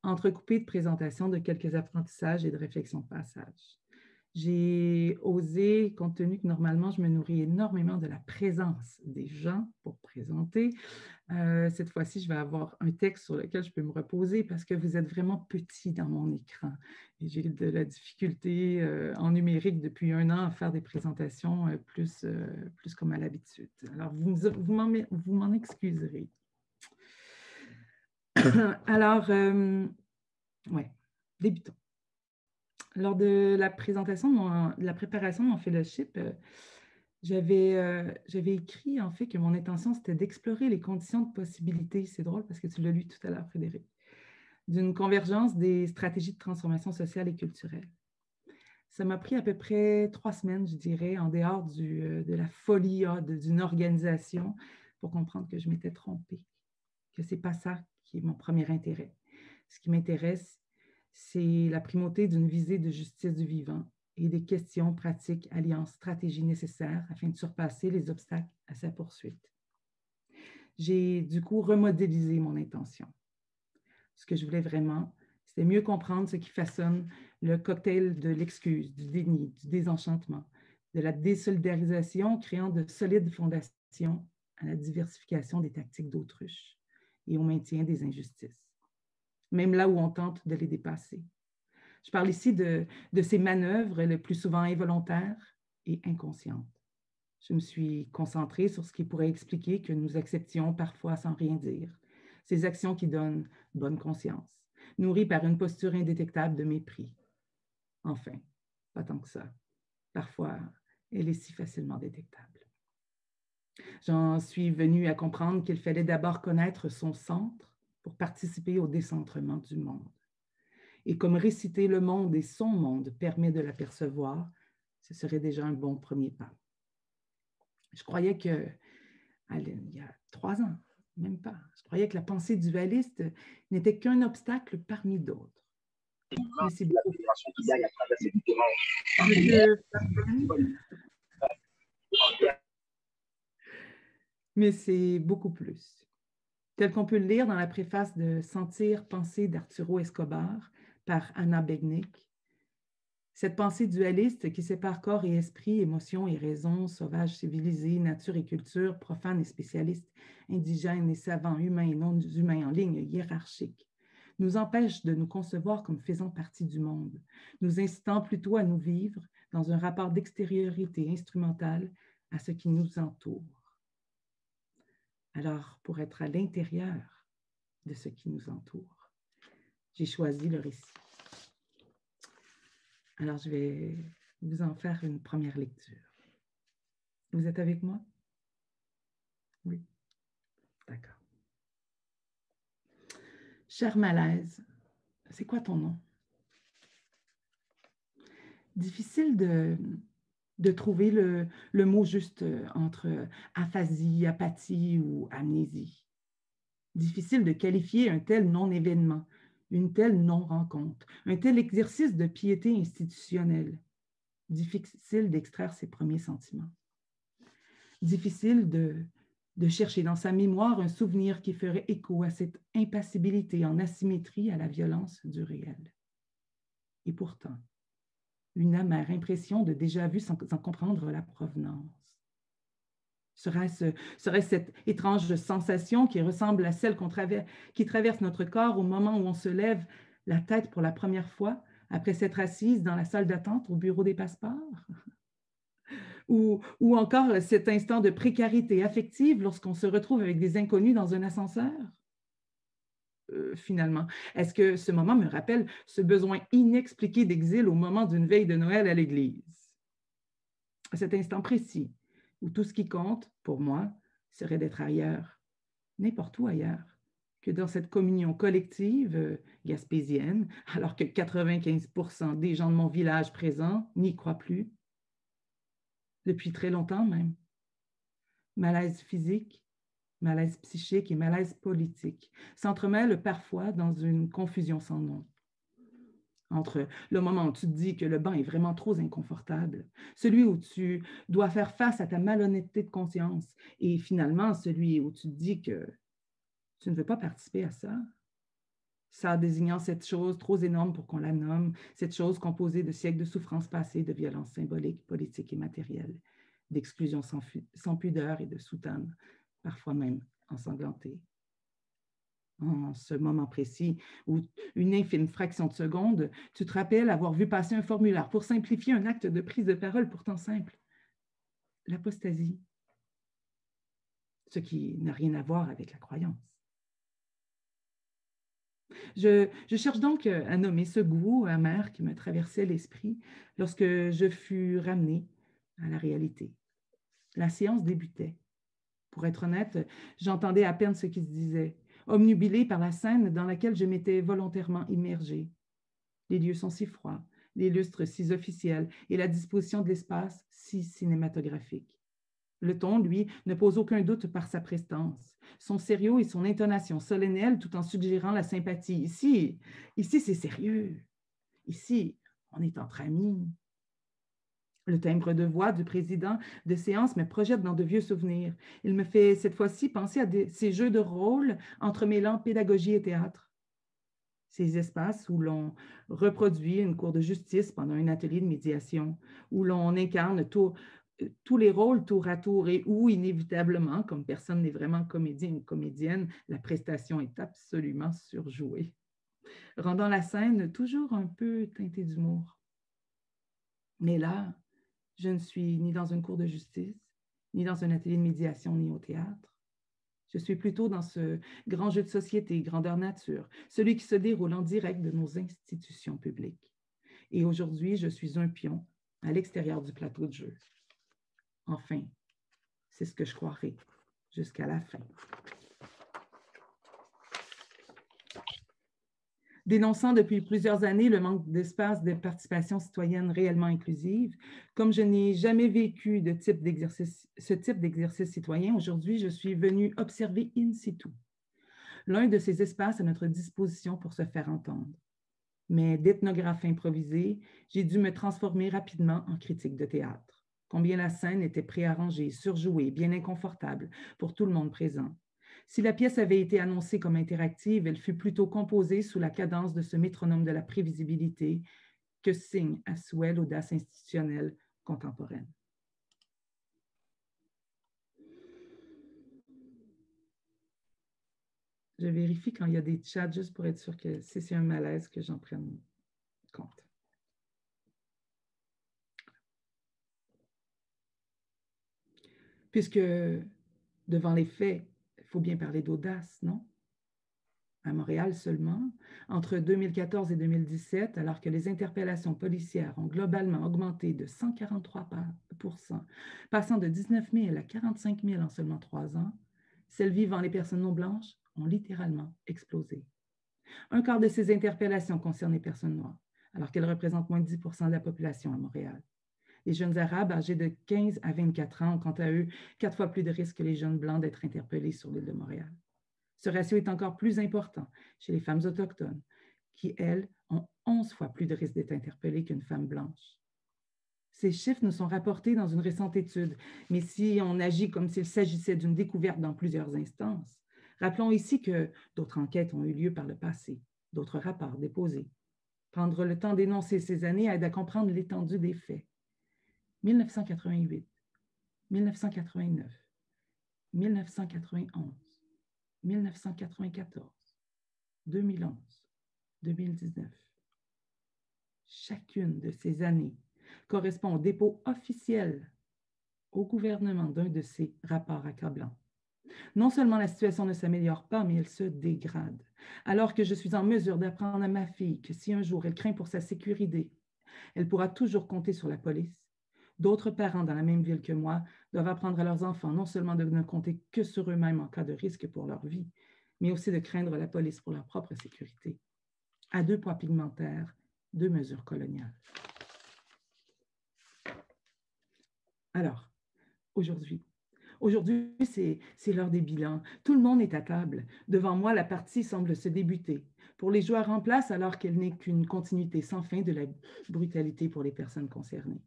entrecoupés de présentations de quelques apprentissages et de réflexions de passage. J'ai osé, compte tenu que normalement je me nourris énormément de la présence des gens pour présenter, cette fois-ci je vais avoir un texte sur lequel je peux me reposer parce que vous êtes vraiment petit dans mon écran. Et j'ai de la difficulté en numérique depuis 1 an à faire des présentations plus comme à l'habitude. Alors vous m'en excuserez. Alors, ouais, débutons. Lors de la présentation, de la préparation de mon fellowship, j'avais écrit en fait que mon intention, c'était d'explorer les conditions de possibilité, c'est drôle parce que tu l'as lu tout à l'heure, Frédéric, d'une convergence des stratégies de transformation sociale et culturelle. Ça m'a pris à peu près 3 semaines, je dirais, en dehors de la folie d'une organisation pour comprendre que je m'étais trompée, que ce n'est pas ça qui est mon premier intérêt. Ce qui m'intéresse, c'est la primauté d'une visée de justice du vivant et des questions pratiques alliant stratégies nécessaires afin de surpasser les obstacles à sa poursuite. J'ai du coup remodélisé mon intention. Ce que je voulais vraiment, c'était mieux comprendre ce qui façonne le cocktail de l'excuse, du déni, du désenchantement, de la désolidarisation, créant de solides fondations à la diversification des tactiques d'autruche et au maintien des injustices, même là où on tente de les dépasser. Je parle ici de ces manœuvres le plus souvent involontaires et inconscientes. Je me suis concentrée sur ce qui pourrait expliquer que nous acceptions parfois sans rien dire, ces actions qui donnent bonne conscience, nourries par une posture indétectable de mépris. Enfin, pas tant que ça. Parfois, elle est si facilement détectable. J'en suis venue à comprendre qu'il fallait d'abord connaître son centre pour participer au décentrement du monde. Et comme réciter le monde et son monde permet de l'apercevoir, ce serait déjà un bon premier pas. Je croyais que, il y a 3 ans, même pas, je croyais que la pensée dualiste n'était qu'un obstacle parmi d'autres. Mais c'est beaucoup Mais c'est beaucoup plus. tel qu'on peut le lire dans la préface de Sentir, penser d'Arturo Escobar par Anna Begnick. Cette pensée dualiste qui sépare corps et esprit, émotion et raison, sauvage, civilisé, nature et culture, profane et spécialiste, indigène et savant, humain et non humain en ligne hiérarchique, nous empêche de nous concevoir comme faisant partie du monde, nous incitant plutôt à nous vivre dans un rapport d'extériorité instrumentale à ce qui nous entoure. Alors, pour être à l'intérieur de ce qui nous entoure, j'ai choisi le récit. Alors, je vais vous en faire une première lecture. Vous êtes avec moi? Oui. D'accord. Cher Malaise, c'est quoi ton nom? Difficile de trouver le mot juste entre aphasie, apathie ou amnésie. Difficile de qualifier un tel non-événement, une telle non-rencontre, un tel exercice de piété institutionnelle. Difficile d'extraire ses premiers sentiments. Difficile de chercher dans sa mémoire un souvenir qui ferait écho à cette impassibilité en asymétrie à la violence du réel. Et pourtant, une amère impression de déjà-vu sans comprendre la provenance. Serait-ce cette étrange sensation qui ressemble à celle qui traverse notre corps au moment où on se lève la tête pour la première fois après s'être assise dans la salle d'attente au bureau des passeports? Ou encore cet instant de précarité affective lorsqu'on se retrouve avec des inconnus dans un ascenseur? Finalement, est-ce que ce moment me rappelle ce besoin inexpliqué d'exil au moment d'une veille de Noël à l'église? À cet instant précis, où tout ce qui compte, pour moi, serait d'être ailleurs, n'importe où ailleurs, que dans cette communion collective gaspésienne, alors que 95% des gens de mon village présent n'y croient plus. Depuis très longtemps même. Malaise physique, malaise psychique et malaise politique s'entremêlent parfois dans une confusion sans nom. Entre le moment où tu te dis que le banc est vraiment trop inconfortable, celui où tu dois faire face à ta malhonnêteté de conscience et finalement celui où tu te dis que tu ne veux pas participer à ça. Ça désignant cette chose trop énorme pour qu'on la nomme, cette chose composée de siècles de souffrances passées, de violences symboliques, politiques et matérielles, d'exclusion sans pudeur et de soutane, parfois même ensanglantée. En ce moment précis où une infime fraction de seconde, tu te rappelles avoir vu passer un formulaire pour simplifier un acte de prise de parole pourtant simple. L'apostasie. Ce qui n'a rien à voir avec la croyance. Je cherche donc à nommer ce goût amer qui me traversait l'esprit lorsque je fus ramenée à la réalité. La séance débutait. Pour être honnête, j'entendais à peine ce qui se disait, obnubilée par la scène dans laquelle je m'étais volontairement immergée. Les lieux sont si froids, les lustres si officiels et la disposition de l'espace si cinématographique. Le ton, lui, ne pose aucun doute par sa prestance, son sérieux et son intonation solennelle tout en suggérant la sympathie. Ici, c'est sérieux. Ici, on est entre amis. Le timbre de voix du président de séance me projette dans de vieux souvenirs. Il me fait cette fois-ci penser à ces jeux de rôle entremêlant pédagogie et théâtre. Ces espaces où l'on reproduit une cour de justice pendant un atelier de médiation, où l'on incarne tous les rôles tour à tour et où, inévitablement, comme personne n'est vraiment comédien ou comédienne, la prestation est absolument surjouée, rendant la scène toujours un peu teintée d'humour. Mais là, je ne suis ni dans une cour de justice, ni dans un atelier de médiation, ni au théâtre. Je suis plutôt dans ce grand jeu de société, grandeur nature, celui qui se déroule en direct de nos institutions publiques. Et aujourd'hui, je suis un pion à l'extérieur du plateau de jeu. Enfin, c'est ce que je croirai jusqu'à la fin. Dénonçant depuis plusieurs années le manque d'espace de participation citoyenne réellement inclusive, comme je n'ai jamais vécu ce type d'exercice citoyen, aujourd'hui, je suis venue observer in situ l'un de ces espaces à notre disposition pour se faire entendre. Mais d'ethnographe improvisé, j'ai dû me transformer rapidement en critique de théâtre. Combien la scène était préarrangée, surjouée, bien inconfortable pour tout le monde présent. Si la pièce avait été annoncée comme interactive, elle fut plutôt composée sous la cadence de ce métronome de la prévisibilité que signe à souhait l'audace institutionnelle contemporaine. Je vérifie quand il y a des chats juste pour être sûr que si c'est un malaise, que j'en prenne compte. Puisque devant les faits, il faut bien parler d'audace, non? À Montréal seulement, entre 2014 et 2017, alors que les interpellations policières ont globalement augmenté de 143%, passant de 19 000 à 45 000 en seulement 3 ans, celles visant les personnes non blanches ont littéralement explosé. Un quart de ces interpellations concernent les personnes noires, alors qu'elles représentent moins de 10% de la population à Montréal. Les jeunes Arabes âgés de 15 à 24 ans ont quant à eux 4 fois plus de risques que les jeunes Blancs d'être interpellés sur l'île de Montréal. Ce ratio est encore plus important chez les femmes autochtones, qui, elles, ont 11 fois plus de risques d'être interpellées qu'une femme blanche. Ces chiffres nous sont rapportés dans une récente étude, mais si on agit comme s'il s'agissait d'une découverte dans plusieurs instances, rappelons ici que d'autres enquêtes ont eu lieu par le passé, d'autres rapports déposés. Prendre le temps d'énoncer ces années aide à comprendre l'étendue des faits. 1988, 1989, 1991, 1994, 2011, 2019. Chacune de ces années correspond au dépôt officiel au gouvernement d'un de ces rapports accablants. Non seulement la situation ne s'améliore pas, mais elle se dégrade. Alors que je suis en mesure d'apprendre à ma fille que si un jour elle craint pour sa sécurité, elle pourra toujours compter sur la police, d'autres parents dans la même ville que moi doivent apprendre à leurs enfants non seulement de ne compter que sur eux-mêmes en cas de risque pour leur vie, mais aussi de craindre la police pour leur propre sécurité. À 2 poids pigmentaires, 2 mesures coloniales. Alors, aujourd'hui, c'est l'heure des bilans. Tout le monde est à table. Devant moi, la partie semble se débuter. Pour les joueurs en place, alors qu'elle n'est qu'une continuité sans fin de la brutalité pour les personnes concernées.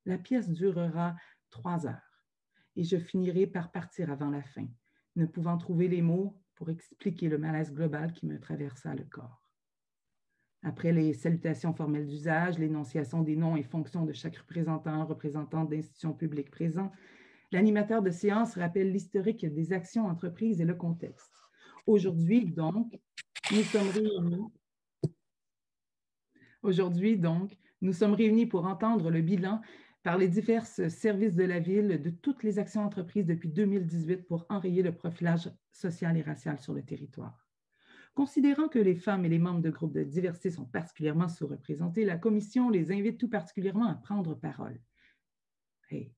La pièce durera 3 heures et je finirai par partir avant la fin, ne pouvant trouver les mots pour expliquer le malaise global qui me traversa le corps. Après les salutations formelles d'usage, l'énonciation des noms et fonctions de chaque représentante d'institutions publiques présents, l'animateur de séance rappelle l'historique des actions entreprises et le contexte. Aujourd'hui, donc, nous sommes réunis pour entendre le bilan par les divers services de la Ville de toutes les actions entreprises depuis 2018 pour enrayer le profilage social et racial sur le territoire. Considérant que les femmes et les membres de groupes de diversité sont particulièrement sous-représentés, la Commission les invite tout particulièrement à prendre parole. Hey,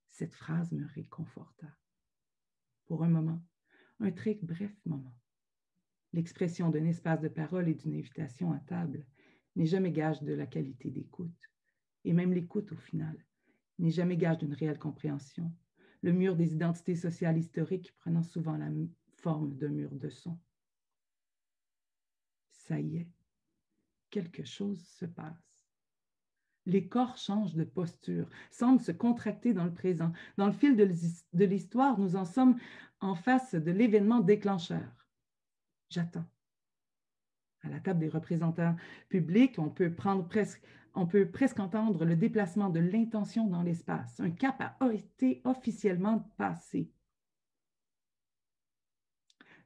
cette phrase me réconforta. Pour un moment, un très bref moment. L'expression d'un espace de parole et d'une invitation à table n'est jamais gage de la qualité d'écoute. Et même l'écoute, au final, n'est jamais gage d'une réelle compréhension. Le mur des identités sociales historiques prenant souvent la forme d'un mur de son. Ça y est, quelque chose se passe. Les corps changent de posture, semblent se contracter dans le présent. Dans le fil de l'histoire, nous en sommes en face de l'événement déclencheur. J'attends. À la table des représentants publics, on peut presque entendre le déplacement de l'intention dans l'espace. Un cap a été officiellement passé.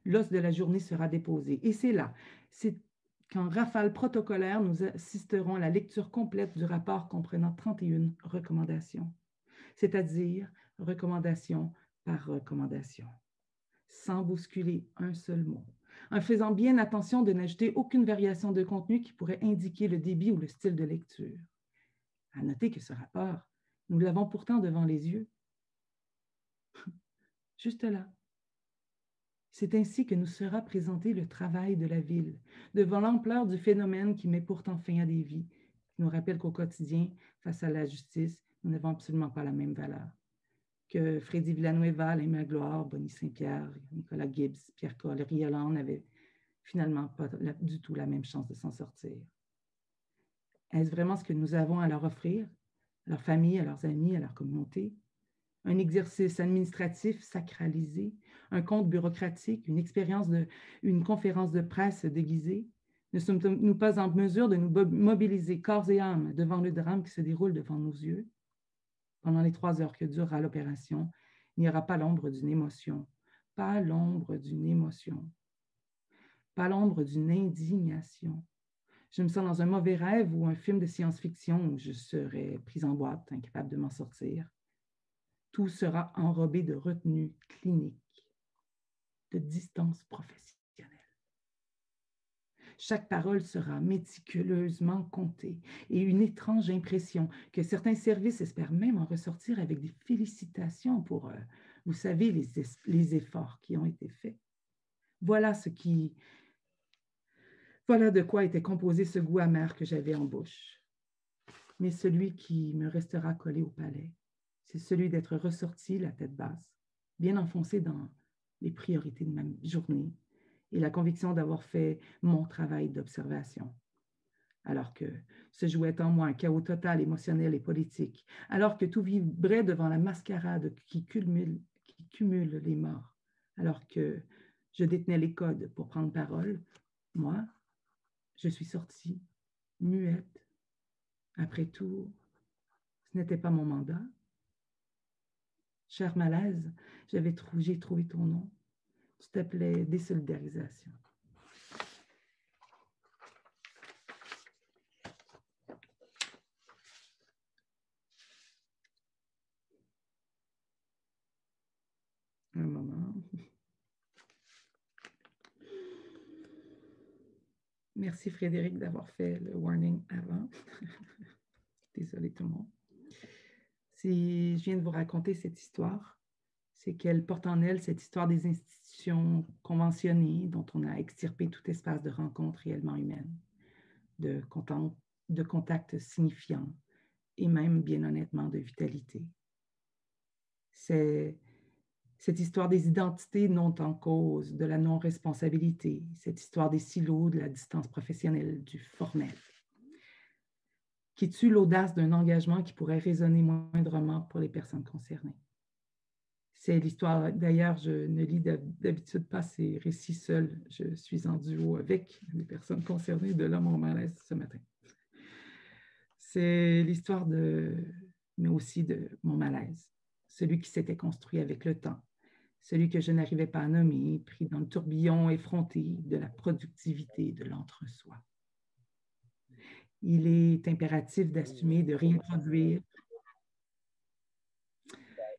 L'os de la journée sera déposé. Et c'est qu'en rafale protocolaire, nous assisterons à la lecture complète du rapport comprenant 31 recommandations, c'est-à-dire recommandation par recommandation, sans bousculer un seul mot, en faisant bien attention de n'ajouter aucune variation de contenu qui pourrait indiquer le débit ou le style de lecture. À noter que ce rapport, nous l'avons pourtant devant les yeux. Juste là. C'est ainsi que nous sera présenté le travail de la Ville, devant l'ampleur du phénomène qui met pourtant fin à des vies, qui nous rappelle qu'au quotidien, face à la justice, nous n'avons absolument pas la même valeur. Que Freddy Villanueva, Alain Magloire, Bonnie Saint-Pierre, Nicolas Gibbs, Pierre Coll, Riolan n'avaient finalement pas du tout la même chance de s'en sortir. Est-ce vraiment ce que nous avons à leur offrir, à leurs familles, à leurs amis, à leur communauté? Un exercice administratif sacralisé, un compte bureaucratique, une conférence de presse déguisée? Ne sommes-nous pas en mesure de nous mobiliser corps et âme devant le drame qui se déroule devant nos yeux? Pendant les 3 heures que durera l'opération, il n'y aura pas l'ombre d'une émotion, pas l'ombre d'une émotion, pas l'ombre d'une indignation. Je me sens dans un mauvais rêve ou un film de science-fiction où je serai prise en boîte, incapable de m'en sortir. Tout sera enrobé de retenue clinique, de distance professionnelle. Chaque parole sera méticuleusement comptée et une étrange impression que certains services espèrent même en ressortir avec des félicitations pour, vous savez, les efforts qui ont été faits. Voilà de quoi était composé ce goût amer que j'avais en bouche. Mais celui qui me restera collé au palais, c'est celui d'être ressorti la tête basse, bien enfoncé dans les priorités de ma journée et la conviction d'avoir fait mon travail d'observation. Alors que se jouait en moi un chaos total émotionnel et politique, alors que tout vibrait devant la mascarade qui cumule les morts, alors que je détenais les codes pour prendre parole, moi, je suis sortie, muette. Après tout, ce n'était pas mon mandat. Cher malaise, j'ai trouvé ton nom. Tu t'appelais désolidarisation. Un moment. Merci Frédéric d'avoir fait le warning avant. Désolée tout le monde. Si je viens de vous raconter cette histoire, c'est qu'elle porte en elle cette histoire des institutions conventionnées dont on a extirpé tout espace de rencontre réellement humaine, de contact signifiant et même, bien honnêtement, de vitalité. C'est cette histoire des identités non en cause, de la non-responsabilité, cette histoire des silos, de la distance professionnelle, du formel, qui tue l'audace d'un engagement qui pourrait résonner moindrement pour les personnes concernées. C'est l'histoire, d'ailleurs, je ne lis d'habitude pas ces récits seuls. Je suis en duo avec les personnes concernées de l'homme au malaise ce matin. C'est l'histoire mais aussi de mon malaise, celui qui s'était construit avec le temps, celui que je n'arrivais pas à nommer, pris dans le tourbillon effronté de la productivité de l'entre-soi. Il est impératif d'assumer, de réintroduire.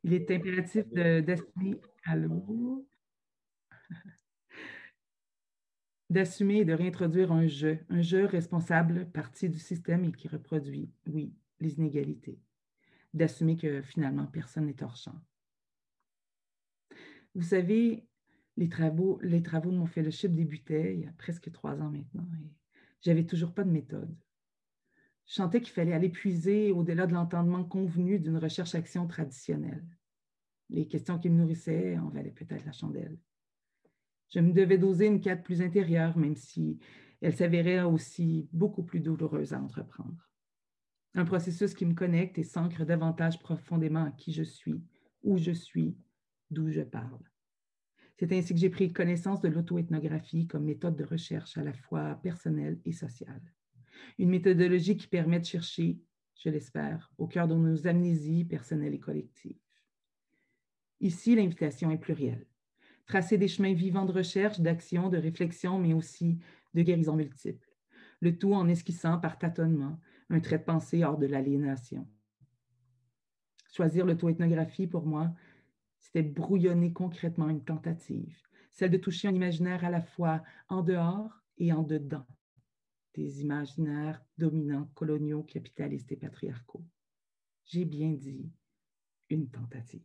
Il est impératif d'assumer, d'assumer et de réintroduire un jeu responsable, partie du système et qui reproduit, oui, les inégalités. D'assumer que finalement, personne n'est hors champ. Vous savez, les travaux de mon fellowship débutaient il y a presque 3 ans maintenant et j'avais toujours pas de méthode. Je sentais qu'il fallait aller puiser au-delà de l'entendement convenu d'une recherche-action traditionnelle. Les questions qui me nourrissaient en valaient peut-être la chandelle. Je me devais d'oser une quête plus intérieure, même si elle s'avérait aussi beaucoup plus douloureuse à entreprendre. Un processus qui me connecte et s'ancre davantage profondément à qui je suis, où je suis, d'où je parle. C'est ainsi que j'ai pris connaissance de l'auto-ethnographie comme méthode de recherche à la fois personnelle et sociale. Une méthodologie qui permet de chercher, je l'espère, au cœur de nos amnésies personnelles et collectives. Ici, l'invitation est plurielle. Tracer des chemins vivants de recherche, d'action, de réflexion, mais aussi de guérison multiples. Le tout en esquissant par tâtonnement un trait de pensée hors de l'aliénation. Choisir l'auto-ethnographie, pour moi, c'était brouillonner concrètement une tentative, celle de toucher un imaginaire à la fois en dehors et en dedans des imaginaires dominants, coloniaux, capitalistes et patriarcaux. J'ai bien dit une tentative.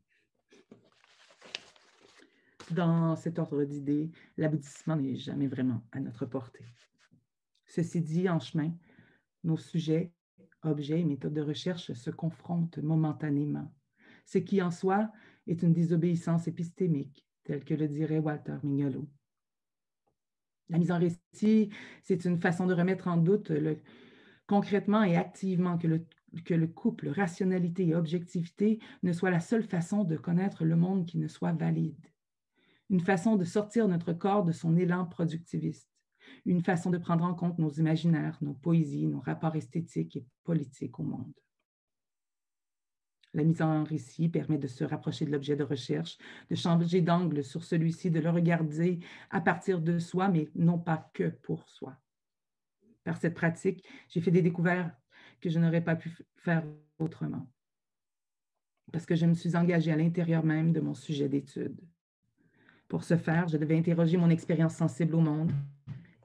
Dans cet ordre d'idées, l'aboutissement n'est jamais vraiment à notre portée. Ceci dit, en chemin, nos sujets, objets et méthodes de recherche se confrontent momentanément, ce qui en soi est une désobéissance épistémique, telle que le dirait Walter Mignolo. La mise en récit, c'est une façon de remettre en doute concrètement et activement que le couple rationalité et objectivité ne soit la seule façon de connaître le monde qui ne soit valide. une façon de sortir notre corps de son élan productiviste, une façon de prendre en compte nos imaginaires, nos poésies, nos rapports esthétiques et politiques au monde. La mise en récit permet de se rapprocher de l'objet de recherche, de changer d'angle sur celui-ci, de le regarder à partir de soi, mais non pas que pour soi. Par cette pratique, j'ai fait des découvertes que je n'aurais pas pu faire autrement, parce que je me suis engagée à l'intérieur même de mon sujet d'étude. Pour ce faire, je devais interroger mon expérience sensible au monde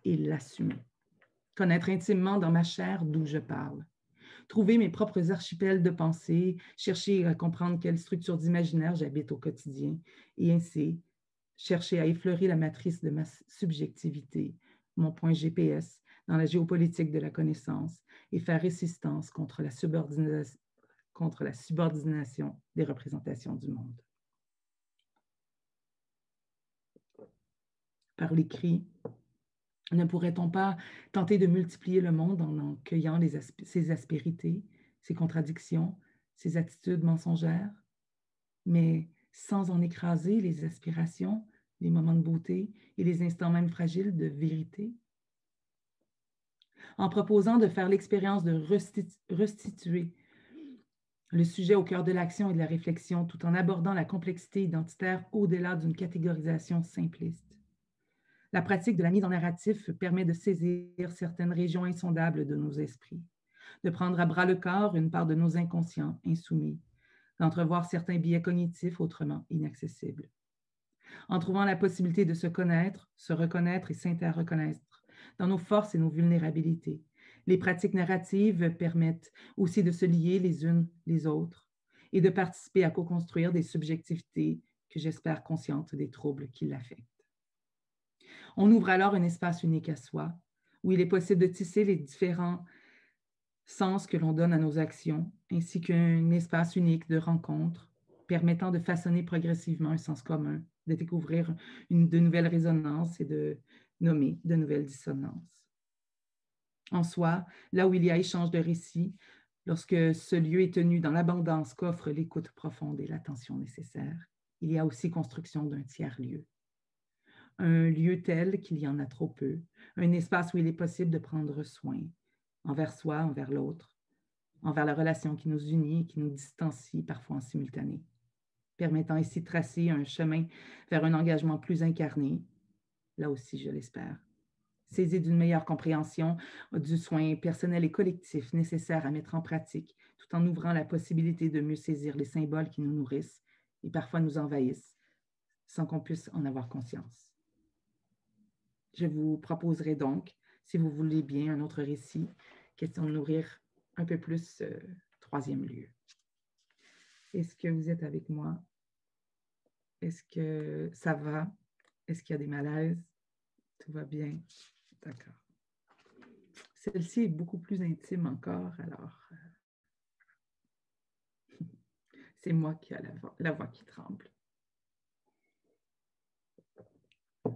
et l'assumer. Connaître intimement dans ma chair d'où je parle. Trouver mes propres archipels de pensée, chercher à comprendre quelle structure d'imaginaire j'habite au quotidien et ainsi chercher à effleurer la matrice de ma subjectivité, mon point GPS dans la géopolitique de la connaissance et faire résistance contre la subordination des représentations du monde. Par l'écrit, ne pourrait-on pas tenter de multiplier le monde en cueillant ses aspérités, ses contradictions, ses attitudes mensongères, mais sans en écraser les aspirations, les moments de beauté et les instants même fragiles de vérité? En proposant de faire l'expérience de restituer le sujet au cœur de l'action et de la réflexion, tout en abordant la complexité identitaire au-delà d'une catégorisation simpliste. La pratique de la mise en narratif permet de saisir certaines régions insondables de nos esprits, de prendre à bras le corps une part de nos inconscients insoumis, d'entrevoir certains biais cognitifs autrement inaccessibles. En trouvant la possibilité de se connaître, se reconnaître et s'interreconnaître dans nos forces et nos vulnérabilités, les pratiques narratives permettent aussi de se lier les unes les autres et de participer à co-construire des subjectivités que j'espère conscientes des troubles qui l'affectent. On ouvre alors un espace unique à soi, où il est possible de tisser les différents sens que l'on donne à nos actions, ainsi qu'un espace unique de rencontre, permettant de façonner progressivement un sens commun, de découvrir de nouvelles résonances et de nommer de nouvelles dissonances. En soi, là où il y a échange de récits, lorsque ce lieu est tenu dans l'abondance qu'offre l'écoute profonde et l'attention nécessaire, il y a aussi construction d'un tiers-lieu. Un lieu tel qu'il y en a trop peu, un espace où il est possible de prendre soin, envers soi, envers l'autre, envers la relation qui nous unit et qui nous distancie parfois en simultané, permettant ici de tracer un chemin vers un engagement plus incarné, là aussi je l'espère, saisi d'une meilleure compréhension du soin personnel et collectif nécessaire à mettre en pratique, tout en ouvrant la possibilité de mieux saisir les symboles qui nous nourrissent et parfois nous envahissent, sans qu'on puisse en avoir conscience. Je vous proposerai donc, si vous voulez bien, un autre récit, question de nourrir un peu plus troisième lieu. Est-ce que vous êtes avec moi? Est-ce que ça va? Est-ce qu'il y a des malaises? Tout va bien? D'accord. Celle-ci est beaucoup plus intime encore, alors c'est moi qui ai la voix qui tremble. Je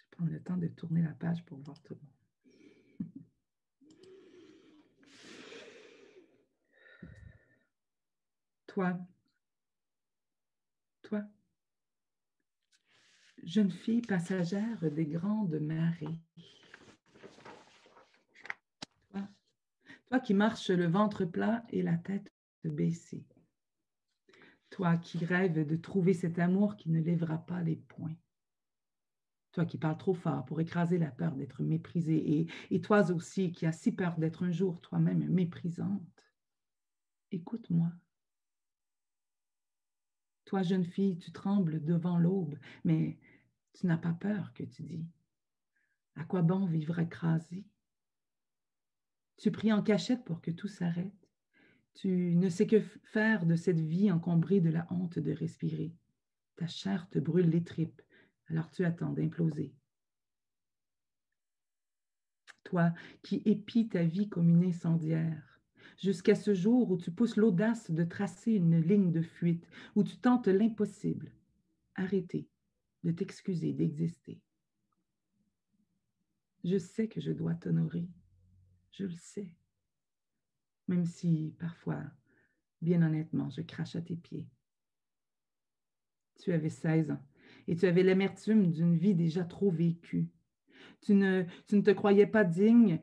vais prendre le temps de tourner la page pour voir tout le monde. Toi, jeune fille passagère des grandes marées, toi qui marches le ventre plat et la tête baissée, toi qui rêves de trouver cet amour qui ne lèvera pas les poings, toi qui parles trop fort pour écraser la peur d'être méprisée et toi aussi qui as si peur d'être un jour toi-même méprisante, écoute-moi. Toi, jeune fille, tu trembles devant l'aube, mais tu n'as pas peur, que tu dis. À quoi bon vivre écrasé? Tu pries en cachette pour que tout s'arrête. Tu ne sais que faire de cette vie encombrée de la honte de respirer. Ta chair te brûle les tripes, alors tu attends d'imploser. Toi qui épis ta vie comme une incendiaire, jusqu'à ce jour où tu pousses l'audace de tracer une ligne de fuite, où tu tentes l'impossible, arrêter de t'excuser d'exister. Je sais que je dois t'honorer, je le sais, même si parfois, bien honnêtement, je crache à tes pieds. Tu avais 16 ans et tu avais l'amertume d'une vie déjà trop vécue. Tu ne te croyais pas digne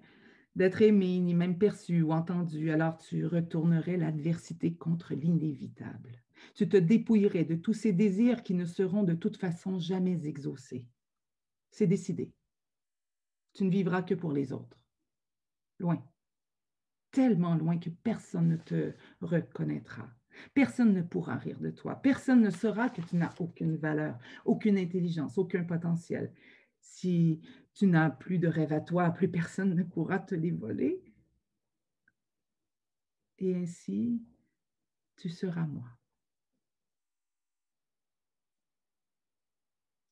d'être aimé, ni même perçu ou entendu, alors tu retournerais l'adversité contre l'inévitable. Tu te dépouillerais de tous ces désirs qui ne seront de toute façon jamais exaucés. C'est décidé. Tu ne vivras que pour les autres. Loin. Tellement loin que personne ne te reconnaîtra. Personne ne pourra rire de toi. Personne ne saura que tu n'as aucune valeur, aucune intelligence, aucun potentiel. Si tu n'as plus de rêve à toi, plus personne ne pourra te les voler. Et ainsi, tu seras moi.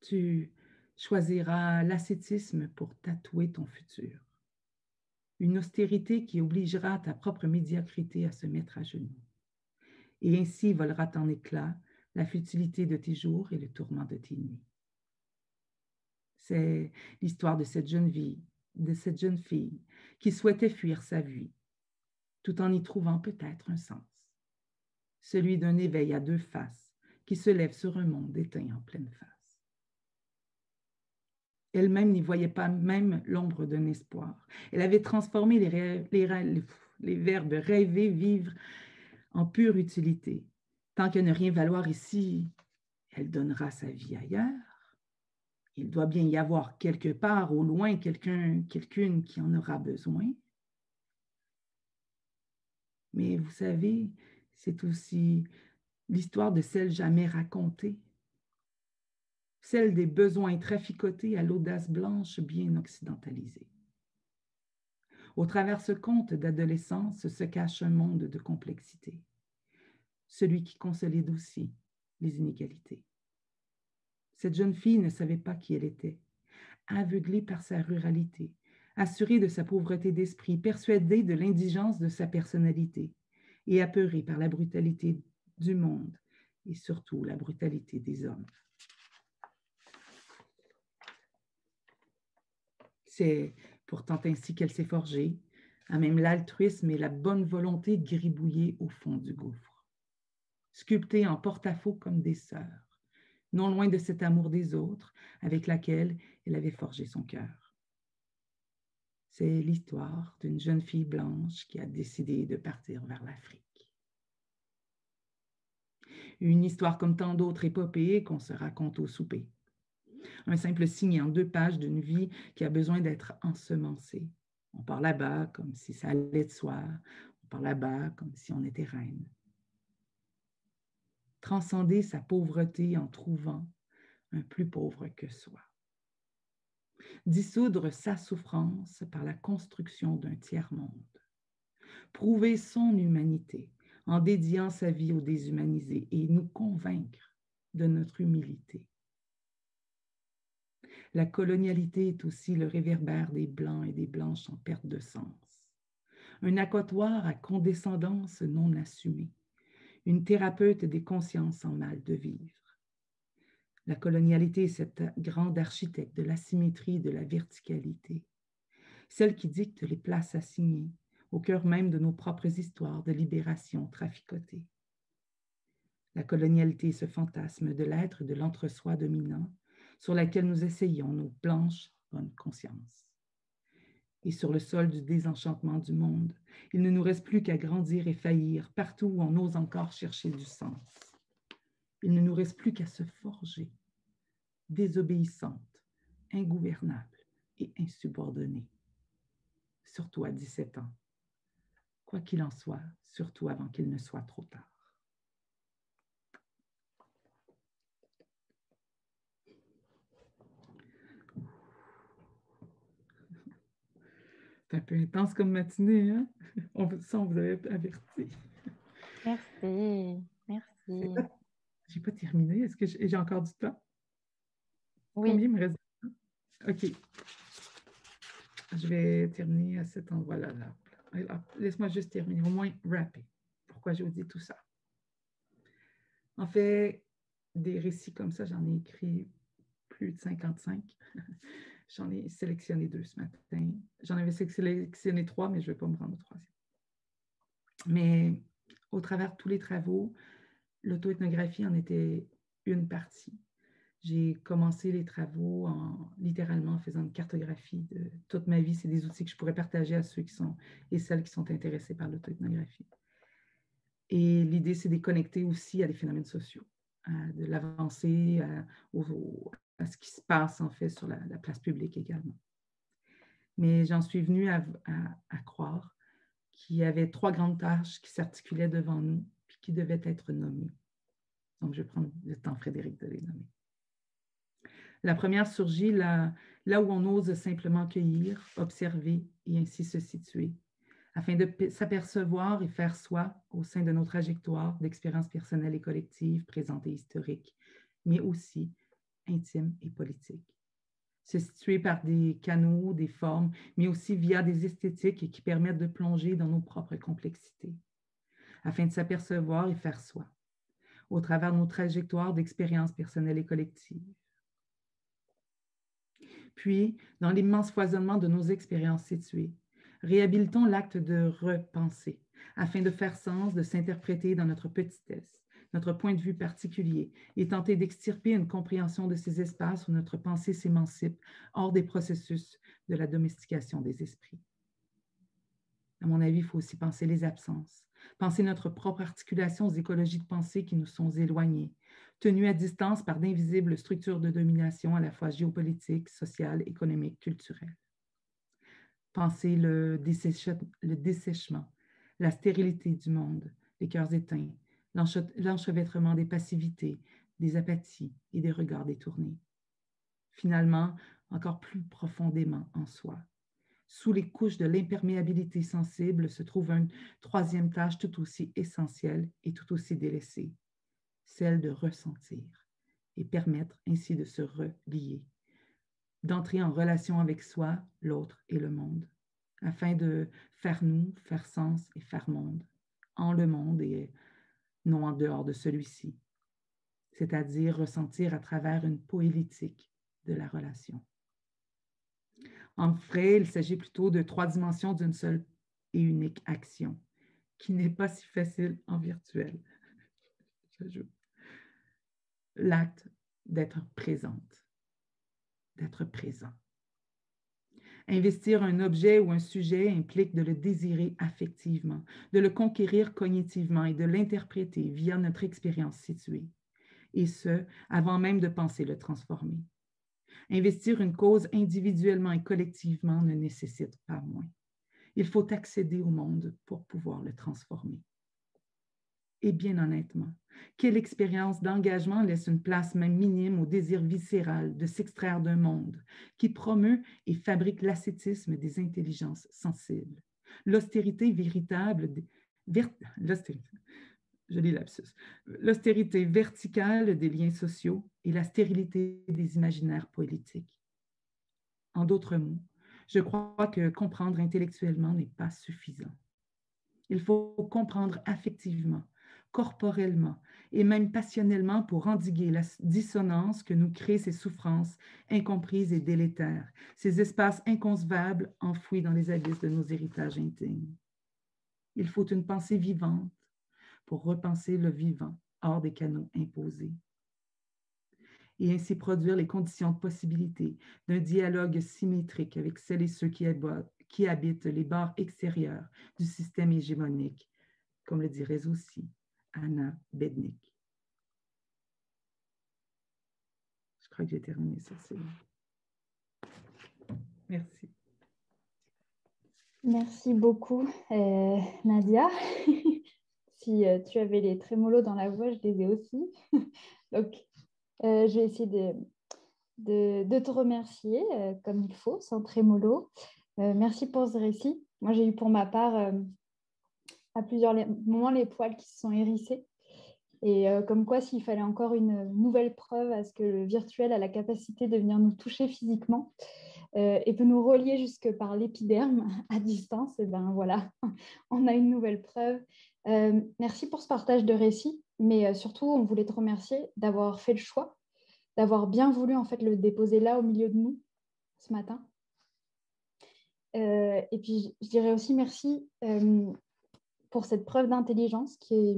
Tu choisiras l'ascétisme pour tatouer ton futur. Une austérité qui obligera ta propre médiocrité à se mettre à genoux. Et ainsi volera en éclats la futilité de tes jours et le tourment de tes nuits. C'est l'histoire de cette jeune fille qui souhaitait fuir sa vie, tout en y trouvant peut-être un sens. Celui d'un éveil à deux faces qui se lève sur un monde éteint en pleine face. Elle-même n'y voyait pas même l'ombre d'un espoir. Elle avait transformé les verbes rêver, vivre en pure utilité. Tant qu'à ne rien valoir ici, elle donnera sa vie ailleurs. Il doit bien y avoir quelque part au loin quelqu'une qui en aura besoin. Mais vous savez, c'est aussi l'histoire de celle jamais racontée, celle des besoins traficotés à l'audace blanche bien occidentalisée. Au travers ce conte d'adolescence se cache un monde de complexité, celui qui consolide aussi les inégalités. Cette jeune fille ne savait pas qui elle était, aveuglée par sa ruralité, assurée de sa pauvreté d'esprit, persuadée de l'indigence de sa personnalité et apeurée par la brutalité du monde et surtout la brutalité des hommes. C'est pourtant ainsi qu'elle s'est forgée, à même l'altruisme et la bonne volonté gribouillées au fond du gouffre, sculptées en porte-à-faux comme des sœurs, non loin de cet amour des autres avec laquelle elle avait forgé son cœur. C'est l'histoire d'une jeune fille blanche qui a décidé de partir vers l'Afrique. Une histoire comme tant d'autres épopées qu'on se raconte au souper. Un simple signe en 2 pages d'une vie qui a besoin d'être ensemencée. On part là-bas comme si ça allait de soi. On part là-bas comme si on était reine. Transcender sa pauvreté en trouvant un plus pauvre que soi. Dissoudre sa souffrance par la construction d'un tiers-monde. Prouver son humanité en dédiant sa vie aux déshumanisés et nous convaincre de notre humilité. La colonialité est aussi le réverbère des Blancs et des Blanches en perte de sens. Un accotoir à condescendance non assumée. Une thérapeute des consciences en mal de vivre. La colonialité est cette grande architecte de l'asymétrie et de la verticalité. Celle qui dicte les places assignées au cœur même de nos propres histoires de libération traficotées. La colonialité est ce fantasme de l'être et de l'entre-soi dominant sur laquelle nous essayons nos blanches bonnes consciences. Et sur le sol du désenchantement du monde, il ne nous reste plus qu'à grandir et faillir partout où on ose encore chercher du sens. Il ne nous reste plus qu'à se forger, désobéissante, ingouvernable et insubordonnée. Surtout à 17 ans. Quoi qu'il en soit, surtout avant qu'il ne soit trop tard. C'est un peu intense comme matinée, hein? On vous avait averti. Merci, merci. J'ai pas terminé. Est-ce que j'ai encore du temps? Oui. Combien me reste de temps? OK. Je vais terminer à cet endroit-là. Laisse-moi juste terminer, au moins rapper. Pourquoi je vous dis tout ça? En fait, des récits comme ça, j'en ai écrit plus de 55. J'en ai sélectionné 2 ce matin. J'en avais sélectionné 3, mais je ne vais pas me rendre au 3e. Mais au travers de tous les travaux, l'auto-ethnographie en était une partie. J'ai commencé les travaux littéralement en faisant une cartographie de toute ma vie. C'est des outils que je pourrais partager à ceux qui sont et celles qui sont intéressés par l'auto-ethnographie. Et l'idée, c'est de les connecter aussi à des phénomènes sociaux, de l'avancée, à ce qui se passe en fait sur la place publique également. Mais j'en suis venue à croire qu'il y avait 3 grandes tâches qui s'articulaient devant nous puis qui devaient être nommées. Donc, je vais prendre le temps, Frédéric, de les nommer. La première surgit là où on ose simplement accueillir, observer et ainsi se situer, afin de s'apercevoir et faire soi au sein de nos trajectoires d'expériences personnelles et collectives, présentes et historiques, mais aussi intimes et politiques. Se situer par des canaux, des formes, mais aussi via des esthétiques qui permettent de plonger dans nos propres complexités, afin de s'apercevoir et faire soi, au travers de nos trajectoires d'expériences personnelles et collectives. Puis, dans l'immense foisonnement de nos expériences situées, réhabilitons l'acte de repenser, afin de faire sens, de s'interpréter dans notre petitesse, notre point de vue particulier, et tenter d'extirper une compréhension de ces espaces où notre pensée s'émancipe hors des processus de la domestication des esprits. À mon avis, il faut aussi penser les absences, penser notre propre articulation aux écologies de pensée qui nous sont éloignées, tenues à distance par d'invisibles structures de domination à la fois géopolitiques, sociales, économiques, culturelles. Penser le dessèchement, la stérilité du monde, les cœurs éteints, l'enchevêtrement des passivités, des apathies et des regards détournés. Finalement, encore plus profondément en soi. Sous les couches de l'imperméabilité sensible se trouve une 3e tâche tout aussi essentielle et tout aussi délaissée, celle de ressentir et permettre ainsi de se relier, d'entrer en relation avec soi, l'autre et le monde, afin de faire nous, faire sens et faire monde, en le monde et non en dehors de celui-ci, c'est-à-dire ressentir à travers une poétique de la relation. En vrai, il s'agit plutôt de 3 dimensions d'une seule et unique action, qui n'est pas si facile en virtuel. L'acte d'être présente, d'être présent. Investir un objet ou un sujet implique de le désirer affectivement, de le conquérir cognitivement et de l'interpréter via notre expérience située, et ce, avant même de penser le transformer. Investir une cause individuellement et collectivement ne nécessite pas moins. Il faut accéder au monde pour pouvoir le transformer. Et bien honnêtement, quelle expérience d'engagement laisse une place même minime au désir viscéral de s'extraire d'un monde qui promeut et fabrique l'ascétisme des intelligences sensibles, l'austérité véritable, l'austérité verticale des liens sociaux et la stérilité des imaginaires politiques. En d'autres mots, je crois que comprendre intellectuellement n'est pas suffisant. Il faut comprendre affectivement, corporellement et même passionnellement pour endiguer la dissonance que nous créent ces souffrances incomprises et délétères, ces espaces inconcevables enfouis dans les abysses de nos héritages intimes. Il faut une pensée vivante pour repenser le vivant hors des canaux imposés et ainsi produire les conditions de possibilité d'un dialogue symétrique avec celles et ceux qui habitent les bords extérieurs du système hégémonique, comme le dirait aussi Anna Bednick. Je crois que j'ai terminé sur ça. Merci. Merci beaucoup, Nadia. Si tu avais les trémolos dans la voix, je les ai aussi. Donc, je vais essayer de te remercier comme il faut, sans trémolo. Merci pour ce récit. Moi, j'ai eu pour ma part à plusieurs moments les poils qui se sont hérissés. Et comme quoi, s'il fallait encore une nouvelle preuve à ce que le virtuel a la capacité de venir nous toucher physiquement et peut nous relier jusque par l'épiderme à distance, et ben voilà, on a une nouvelle preuve. Merci pour ce partage de récits, mais surtout, on voulait te remercier d'avoir fait le choix, d'avoir bien voulu en fait le déposer là au milieu de nous ce matin. Et puis, je dirais aussi merci pour cette preuve d'intelligence qui est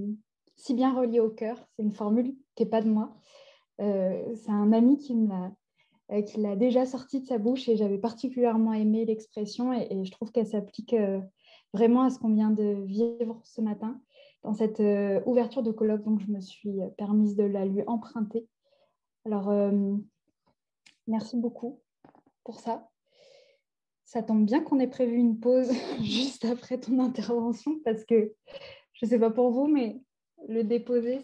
si bien reliée au cœur. C'est une formule qui n'est pas de moi, C'est un ami qui l'a déjà sorti de sa bouche et j'avais particulièrement aimé l'expression et je trouve qu'elle s'applique vraiment à ce qu'on vient de vivre ce matin dans cette ouverture de colloque. Donc, je me suis permise de la lui emprunter. Alors, merci beaucoup pour ça. Ça tombe bien qu'on ait prévu une pause juste après ton intervention parce que, je ne sais pas pour vous, mais le déposer,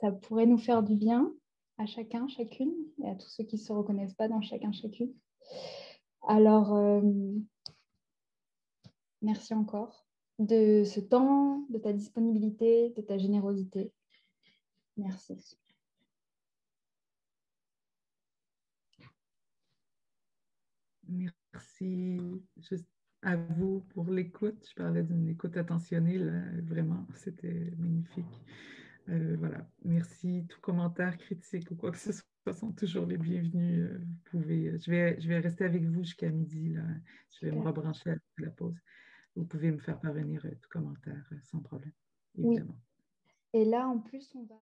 ça pourrait nous faire du bien à chacun, chacune, et à tous ceux qui ne se reconnaissent pas dans chacun, chacune. Alors, merci encore de ce temps, de ta disponibilité, de ta générosité. Merci. Merci juste à vous pour l'écoute. Je parlais d'une écoute attentionnée, là, vraiment, c'était magnifique. Voilà, merci. Tout commentaire, critique ou quoi que ce soit sont toujours les bienvenus. Vous pouvez, je vais rester avec vous jusqu'à midi. Là. Je vais me rebrancher après la pause. Vous pouvez me faire parvenir tout commentaire sans problème, évidemment. Oui. Et là, en plus, on va...